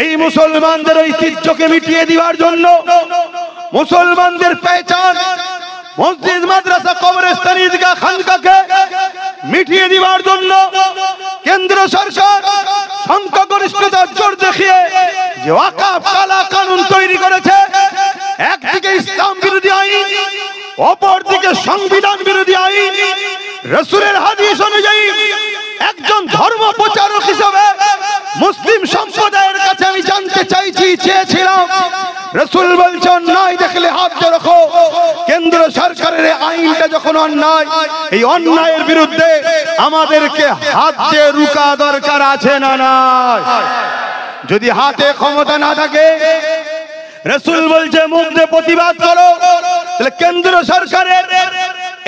এই মুসলমানদের ঐতিহ্যকে মিটিয়ে দেওয়ার জন্য, মুসলমানদের পেহচান মসজিদ, মাদ্রাসা, কবরস্থান, ঈদগাহ, খানকাকে মিটিয়ে দেওয়ার জন্য কেন্দ্র সরকার সংখ্যাগরিষ্ঠতার জোর দেখিয়ে যে ওয়াকফ কালা কানুন তৈরি করেছে। একদিকে ইসলাম বিরোধী আইন, অপরদিকে সংবিধান বিরোধী আইন। রাসূলের হাদিস অনুযায়ী একজন ধর্ম প্রচারক হিসেবে মুসলিম সম্প্রদায়ের কাছে আমি জানতে চেয়েছিলাম, রাসূল বলছেন অন্যায় দেখলে হাত দিয়ে রাখো। কেন্দ্র সরকারের আইনটা যখন অন্যায়, এই অন্যায়ের বিরুদ্ধে আমাদেরকে হাত দিয়ে রুকা দরকার আছে না নাই? যদি হাতে ক্ষমতা না থাকে, রাসূল বলছে মুখ দিয়ে প্রতিবাদ করো। তাহলে কেন্দ্র সরকারের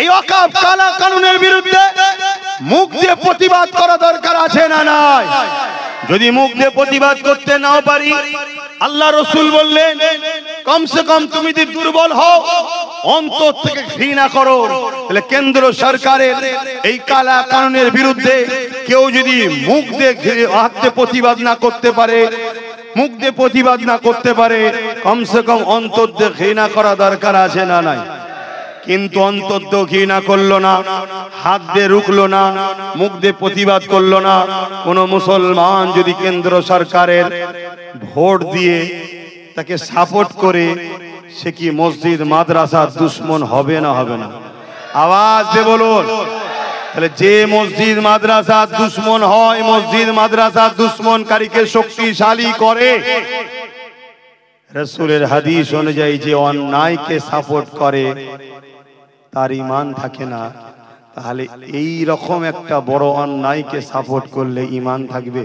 এই ওয়াকফ কালা কানুনের বিরুদ্ধে মুখ দিয়ে প্রতিবাদ করা দরকার আছে না নাই? যদি মুখ দিয়ে প্রতিবাদ করতে নাও পারি, আল্লাহ রাসূল বললেন কমসে কম তুমি যদি দুর্বল হও অন্তর থেকে ঘৃণা করো। তাহলে কেন্দ্র সরকারের এই কালা কানুনের বিরুদ্ধে কেউ যদি মুখ দিয়ে হাতে প্রতিবাদ না করতে পারে, মুখ দিয়ে প্রতিবাদ না করতে পারে, কমসে কম অন্তর দিয়ে ঘৃণা করা দরকার আছে না নাই? কিন্তু অন্তর দিয়ে ঘৃণা করলো না, হাত দিয়ে রুখলো না, মুখ দিয়ে প্রতিবাদ করলো না। কোন মুসলমান যদি কেন্দ্র সরকারের ভোট দিয়ে তাকে সাপোর্ট করে, সে কি মসজিদ মাদ্রাসার দুশ্মন হবে না হবে না? আওয়াজ দিয়ে বলুন। তাহলে যে মসজিদ মাদ্রাসার দুশ্মন হয়, মসজিদ মাদ্রাসার দুশ্মনকারীকে শক্তিশালী করে। রাসূলের হাদিস অনুযায়ী যে অন্যায়কে সাপোর্ট করে তার ঈমান থাকে না। তাহলে এই রকম একটা বড় অন্যায়কে সাপোর্ট করলে ঈমান থাকবে?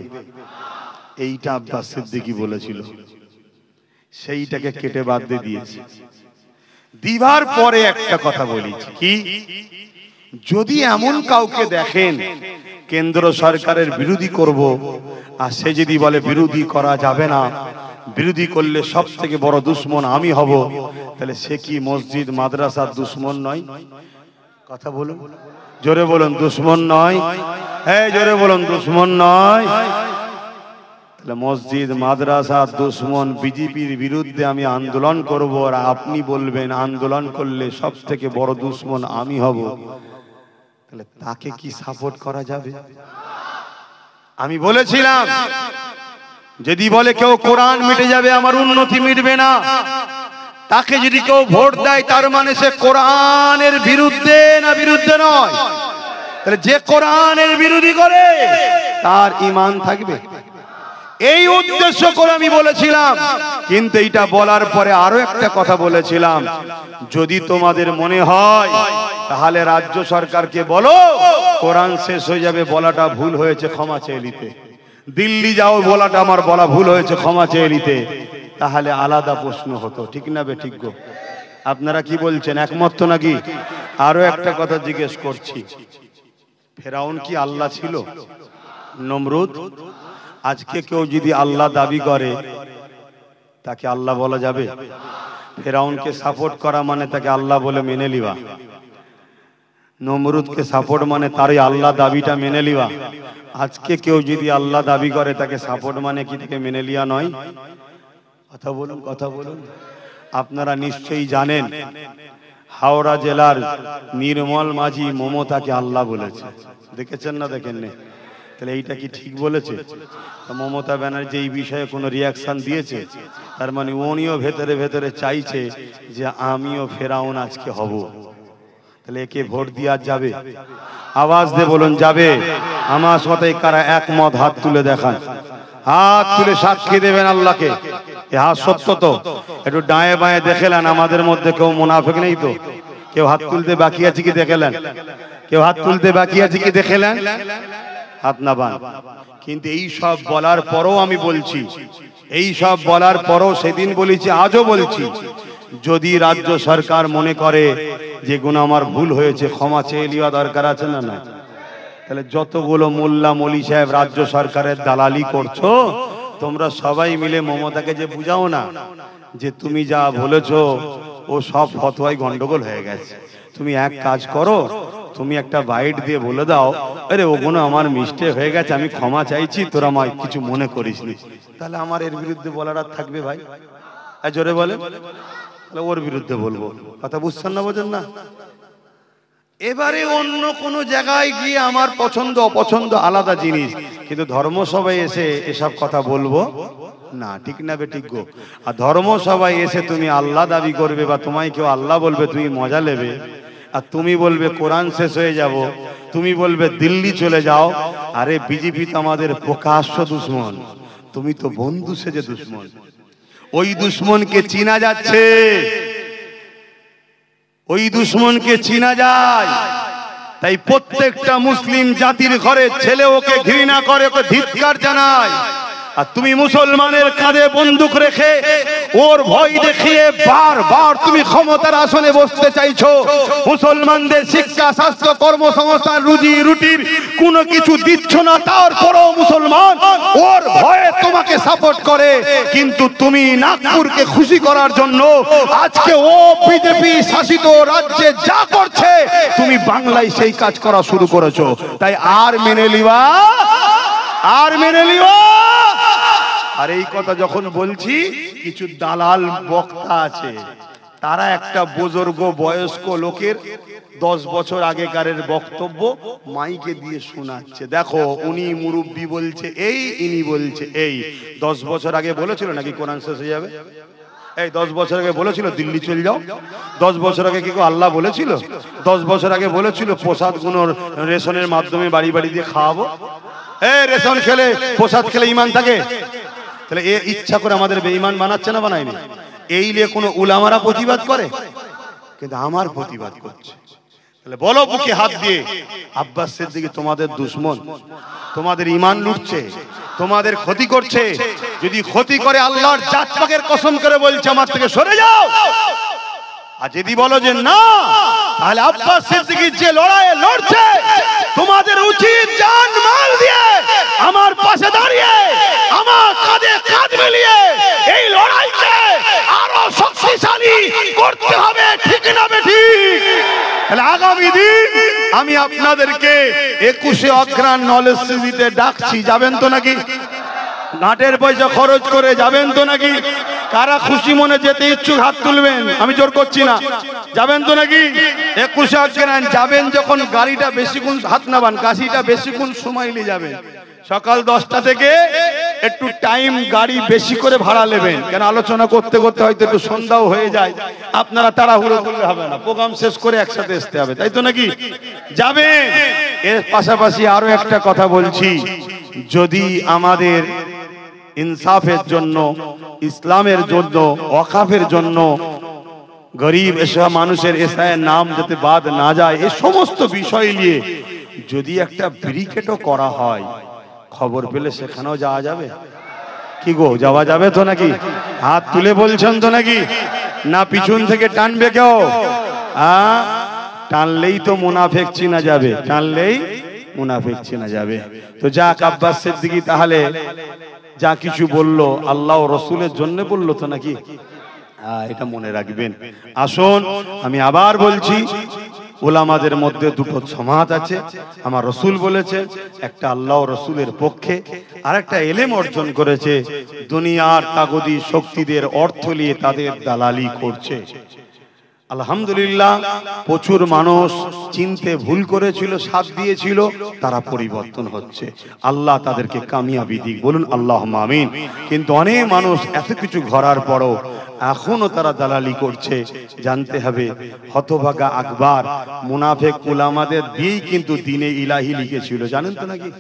এইটা আব্বাস সিদ্দিকী বলেছিল, সেইটাকে কেটে বাদ দিয়ে দিয়েছে। দিবার পরে একটা কথা বলেছি কি, যদি এমন কাউকে দেখেন কেন্দ্র সরকারের বিরোধী করব, আর সে যদি বলে বিরোধী করা যাবে না, বিরোধী করলে সব থেকে বড় দুশ্মন আমি হব, তাহলে সে কি মসজিদ মাদ্রাসার দুশ্মন নয়? কথা বলুন, জোরে বলুন, দুশ্মন নয়? হ্যাঁ, জোরে বলুন, দুশ্মন নয়? তাহলে মসজিদ মাদ্রাসার দুশ্মন বিজেপির বিরুদ্ধে আমি আন্দোলন করব, আর আপনি বলবেন আন্দোলন করলে সব থেকে বড় দুশ্মন আমি হব, তাহলে তাকে কি সাপোর্ট করা যাবে? আমি বলেছিলাম যদি বলে কেউ কোরআন মিটে যাবে, আমার উন্নতি মিটবে না, তাকে যদি কেউ ভোট দেয় তার মানে সে কোরআনের বিরুদ্ধে না বিরুদ্ধে নয়? তাহলে যে কোরআনের বিরোধী করে তার ঈমান থাকবে? এই উদ্দেশ্য করে আমি বলেছিলাম। কিন্তু এইটা বলার পরে আরো একটা কথা বলেছিলাম, যদি তোমাদের মনে হয় তাহলে রাজ্য সরকারকে বলো কোরআন শেষ হয়ে যাবে, বলাটা ভুল হয়েছে, ক্ষমা চেয়ে নিতে। দিল্লি যাও, বলাটা আমার বলা ভুল হয়েছে, ক্ষমা চেয়ে নিতে। তাহলে আলাদা প্রশ্ন হতো, ঠিক না বে ঠিক গো? আপনারা কি বলছেন, একমত তো নাকি? আরো একটা কথা জিজ্ঞেস করছি, ফেরাউন কি আল্লাহ ছিল? নমরুদ? আজকে কেউ যদি আল্লাহ দাবি করে তাকে আল্লাহ বলা যাবে? ফেরাউনকে সাপোর্ট করা মানে তাকে আল্লাহ বলে মেনে লিবা, নমরুদকে সাপোর্ট মানে তারই আল্লাহ দাবিটা মেনে লিবা। আজকে কেউ যদি আল্লাহ দাবি করে তাকে সাপোর্ট মানে কি তাকে মেনে লিয়া নয়? কথা বলুন, কথা বলুন। আপনারা নিশ্চয়ই জানেন হাওড়া জেলার নির্মল মাঝি মমতাকে আল্লাহ বলেছে, দেখেছেন না দেখেন না? তাহলে এইটা কি ঠিক বলেছে? মমতা ব্যানার্জি এই বিষয়ে কোনো রিয়াকশন দিয়েছে? তার মানে উনিও ভেতরে ভেতরে চাইছে যে আমিও ফেরাউন আজকে হব। তাহলে একে ভোট দেওয়া যাবে? আওয়াজ দিয়ে বলুন, যাবে? আমার সাথে কারা একমত হাত তুলে দেখান, হাত তুলে সাক্ষী দেবেন আল্লাহকে। হাত সত্য তো? একটু ডায়ে বাঁয়ে দেখেলেন আমাদের মধ্যে কেউ মুনাফিক নেই তো? কেউ হাত তুলতে বাকি আছে কি দেখেলেন? কেউ হাত তুলতে বাকি আছে কি দেখেলেন? হাত না বান। কিন্তু এই সব বলার পরও আমি বলছি, এই সব বলার পরও সেদিন বলেছি, আজও বলছি, যদি রাজ্য সরকার মনে করে যে গুণ আমার ভুল হয়েছে, ক্ষমা চেয়ে নেওয়া দরকার আছে না? না। তাহলে যতগুলো মোল্লা মলি সাহেব রাজ্য সরকারের দালালি করছো, তোমরা সবাই মিলে মমতাকে যে বুঝাও না যে তুমি যা বলেছো ও সব ফতোয়ায় গন্ডগোল হয়ে গেছে, তুমি এক কাজ করো, তুমি একটা বাইট দিয়ে বলে দাও, আরে ওগুলো আমার মিস্টেক হয়ে গেছে, আমি ক্ষমা চাইছি, তোরা আমায় কিছু মনে করিস নি। তাহলে আমার এর বিরুদ্ধে বলার আর থাকবে ভাই? জোরে বলে, তাহলে ওর বিরুদ্ধে বলবো। কথা বুঝছেন না? বোঝেন না? এবারে অন্য কোনো জায়গায় গিয়ে আমার পছন্দ অপছন্দ আলাদা জিনিস, কিন্তু ধর্মসভায় এসে এসব কথা বলবো না। ঠিক না বে? ঠিক গো। আর ধর্মসভায় এসে তুমি আল্লাহ দাবি করবে বা তোমায় কেউ আল্লাহ বলবে, তুমি মজা নেবে, আর তুমি বলবে কোরআন শেষ হয়ে যাব, তুমি বলবে দিল্লি চলে যাও। আরে বিজেপি তো আমাদের প্রকাশ্য দুশ্মন, তুমি তো বন্ধু সেজে দুশ্মন। ওই দুশ্মনকে চিনা যাচ্ছে, ওই দুশ্মনকে চিনা যায়। তাই প্রত্যেকটা মুসলিম জাতির ঘরে ছেলে ওকে ঘৃণা করে, ওকে ধিক্কার জানায়। আর তুমি মুসলমানের কাঁধে বন্দুক রেখে ওর ভয় দেখিয়ে বারবার তুমি ক্ষমতার আসনে বসতে চাইছো। মুসলমানদের শিক্ষা, স্বাস্থ্য, কর্মসংস্থান, রুজি রুটির কোনো কিছু দিচ্ছ না, তারপরও মুসলমান ওর ভয়ে তোমাকে সাপোর্ট করে। কিন্তু তুমি নাগপুরকে খুশি করার জন্য আজকে ও বিজেপি শাসিত রাজ্যে যা করছে, তুমি বাংলায় সেই কাজ করা শুরু করেছো। তাই আর মেনে লিবা, আর মেনে লিবা। আর এই কথা যখন বলছি, কিছু দালাল বক্তা আছে, তারা একটা বুজুর্গ বয়স্ক লোকের 10 বছর আগেকারের বক্তব্য মাইকে দিয়ে শোনাচ্ছে। দেখো, উনি মুরব্বি বলছে এই, ইনি বলছে এই। 10 বছর আগে বলেছিল নাকি কোরআন শেষ হয়ে যাবে? এই 10 বছর আগে বলেছিল দিল্লি চলে যাও? 10 বছর আগে কি আল্লাহ বলেছিল? 10 বছর আগে বলেছিল প্রসাদ গুলো রেশনের মাধ্যমে বাড়ি বাড়ি দিয়ে খাওয়াবো? এই রেশন খেলে, প্রসাদ খেলে ইমান থাকে? তাহলে এ ইচ্ছা করে আমাদের বেঈমান বানাচ্ছে না বানায়নি? এই নিয়ে কোনো উলামারা প্রতিবাদ করে? কিন্তু আমার প্রতিবাদ করছে। তাহলে বলো বুকে হাত দিয়ে, আব্বাস সিদ্দিকী তোমাদের দুশমন, তোমাদের ঈমান লুটছে, তোমাদের ক্ষতি করছে। যদি ক্ষতি করে আল্লাহর জাত পাকের কসম করে বলছে আমার থেকে সরে যাও। আর যদি বলো যে না, তাহলে আব্বাস সিদ্দিকী যে লড়াইয়ে লড়ছে, তোমাদের উচিত জান মাল দিয়ে আমার পাশে দাঁড়িয়ে আমার কাঁধে কাঁধ মিলিয়ে এই লড়াইকে আরো শক্তিশালী করতে হবে। ঠিক না বেঠিক? তাহলে আগামী দিন আমি আপনাদেরকে 21শে অগ্রহায়ণ নলেজ সিটিতে ডাকছি, যাবেন তো নাকি? নাটের পয়সা খরচ করে যাবেন তো নাকি? কারা খুশি মনে যেতে ইচ্ছুক হাত তুলবেন, আমি জোর করছি না। যাবেন তো নাকি? 21শে অগ্রহায়ণ যাবেন যখন গাড়িটা বেশিক্ষণ, হাত নাবান, কাশিটা বেশিক্ষণ সময় নিয়ে যাবেন। সকাল 10টা থেকে একটু টাইম গাড়ি বেশি করে ভাড়া নেবেন, কেন আলোচনা করতে করতে হয়তো একটু সন্ধ্যাও হয়ে যায়। আপনারা তাড়াহুড়ো করলে হবে না, প্রোগ্রাম শেষ করে একসাথে আসতে হবে, তাই তো নাকি? যাবেন। এর পাশাপাশি আরো একটা কথা বলছি, যদি আমাদের ইনসাফের জন্য, ইসলামের জন্য, ওয়াকাফের জন্য, গরিব এসব মানুষের এসআইয়ের নাম যাতে বাদ না যায়, এই সমস্ত বিষয় নিয়ে যদি একটা ব্রিকেটও করা হয়, খবর পেলে সেখানেও যাওয়া যাবে কি গো? যাওয়া যাবে তো নাকি? হাত তুলে বলছেন তো নাকি? না পিছন থেকে টানবে কেউ? টানলেই তো মুনাফিক চিনা যাবে, টানলেই মুনাফিক চিনা যাবে। তো যাক, আব্বাস সিদ্দিকী তাহলে যা কিছু বললো আল্লাহ ও রসুলের জন্য বললো তো নাকি? এটা মনে রাখবেন। আসুন, আমি আবার বলছি, উলামাদের মধ্যে দুটো সমাজ আছে। আমার রসুল বলেছে, একটা আল্লাহ ও রসুলের পক্ষে, আর একটা এলেম অর্জন করেছে, দুনিয়ার তাগদি শক্তিদের অর্থ নিয়ে তাদের দালালি করছে। আলহামদুলিল্লাহ, প্রচুর মানুষ চিনতে ভুল করেছিল, সাথ দিয়েছিল, তারা পরিবর্তন হচ্ছে। আল্লাহ তাদেরকে কামিয়াবি দিক, বলুন আল্লাহুম্মা আমিন। কিন্তু অনেক মানুষ এত কিছু ঘরার পরও এখনো তারা দালালি করছে। জানতে হবে, হতভাগা আকবর মুনাফিক উলামাদের দিয়েই কিন্তু দ্বীনে ইলাহি লিখেছিল, জানেন তো নাকি?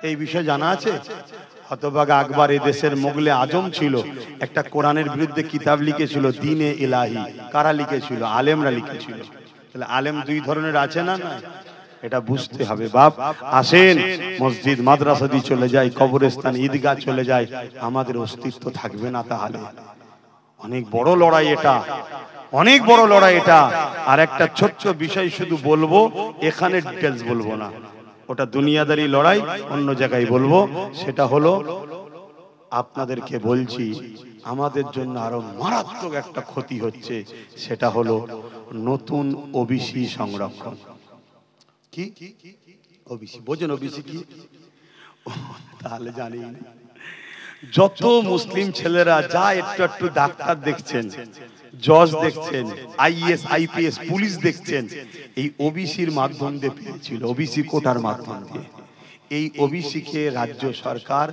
এই বিষয়ে জানা আছে? হতভাগা আকবর এই দেশের মোগলে আজম ছিল, একটা কোরআনের বিরুদ্ধে কিতাব লিখেছিল, দ্বীনে ইলাহি। কারা লিখেছিল? আলেমরা লিখেছিল। তাহলে আলেম দুই ধরনের আছে না? এটা বুঝতে হবে বাপ। আসেন মসজিদ মাদ্রাসা দিয়ে চলে যায়, কবরস্থান ঈদগাহ চলে যায়, আমাদের অস্তিত্ব থাকবে না। তাহলে অনেক বড় লড়াই এটা, অনেক বড় লড়াই এটা। আর একটা ছোট্ট বিষয় শুধু বলবো, এখানে ডিটেলস বলবো না, ওটা দুনিয়াদারি লড়াই, অন্য জায়গায় বলবো। সেটা হলো আপনাদেরকে বলছি, আমাদের জন্য আরো মারাত্মক একটা ক্ষতি হচ্ছে, সেটা হলো নতুন ওবিসি সংরক্ষণ। কি ওবিসি বোঝেন? ওবিসি কি? তাহলে জানি যত মুসলিম ছেলেরা যা একটু একটু ডাক্তার দেখছেন, জজ দেখছেন, আইএস আইপিএস পুলিশ দেখছেন, এই ওবিসির মাধ্যম দিয়ে পেয়েছিল, ওবিসি কোটার মাধ্যম দিয়ে। এই ওবিসি কে রাজ্য সরকার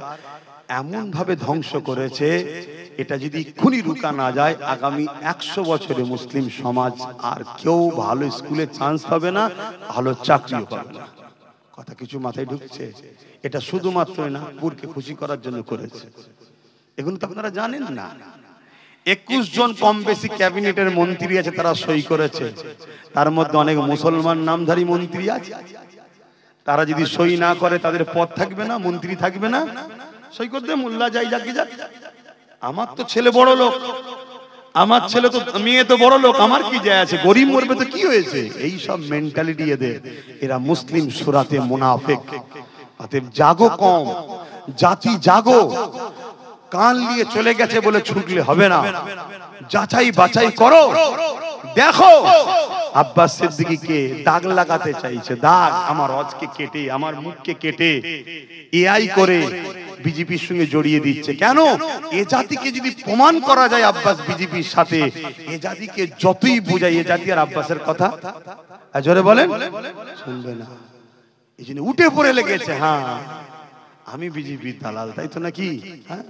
এমন ভাবে ধ্বংস করেছে, এটা যদি এক্ষুনি রুকা না যায়, আগামী 100 বছরে মুসলিম সমাজ আর কেউ ভালো স্কুলে চান্স পাবে না, ভালো চাকরিও পাবে না। কথা কিছু মাথায় ঢুকছে? এটা শুধুমাত্র নাগপুরকে খুশি করার জন্য করেছে, এগুলো তো আপনারা জানেন না। 21 জন কম বেশি ক্যাবিনেটের মন্ত্রী আছে, তারা সই করেছে। তার মধ্যে অনেক মুসলমান নামধারী মন্ত্রী আছে। তারা যদি সই না করে তাদের পদ থাকবে না, মন্ত্রী থাকবে না। সই করতে মোল্লা যাই যাকে যাক, আমার তো ছেলে বড় লোক, আমার ছেলে তো মেয়ে তো বড় লোক, আমার কি যায় আছে, গরিব মরবে তো কি হয়েছে, এই সব মেন্টালিটি এদের। এরা মুসলিম সুরাতে মুনাফিক। অতএব জাগো কম, জাতি জাগো। কান নিয়ে চলে গেছে বলে ছুটলে হবে না, যাচাই বাছাই করো। দেখো আব্বাস সিদ্দিকীকে দাগ লাগাতে চাইছে, দাগ আমার রজকে কেটে, আমার মুখকে কেটে এআই করে বিজেপির সঙ্গে জড়িয়ে দিচ্ছে। কেন? এ জাতিকে যদি প্রমাণ করা যায় আব্বাস বিজেপির সাথে, এ জাতিকে যতই বোঝাই, এ জাতি আর আব্বাসের কথা জোরে বলেন শুনবে না। এই জন্য উঠে পড়ে লেগেছে, হ্যাঁ আমি বিজেপির দালাল, তাই তো নাকি? হ্যাঁ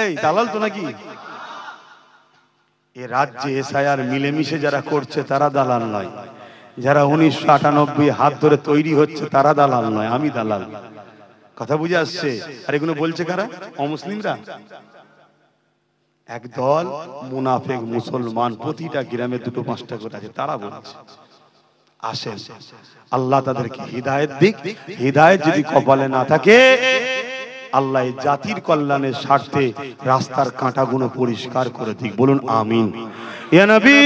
এই দালাল তো নাকি? এ রাজ্যে এসআইআর মিলেমিশে যারা করছে তারা দালাল নয়, যারা 1998 হাত ধরে তৈরি হচ্ছে তারা দালাল নয়, আমি দালাল। কথা বুঝে আসছে? আর এগুলো বলছে কারা? অমুসলিমরা। একদল মুনাফিক মুসলমান, প্রতিটা গ্রামে 2-5টা করে আছে, তারা বলছে। আসেন আল্লাহ তাদেরকে হিদায়াত দিক। হিদায়াত যদি কপালে না থাকে, আল্লাহ জাতির কল্যাণের স্বার্থে রাস্তার কাঁটাগুলো পরিষ্কার করে দিক। বলুন আমিন। ইয়া নবী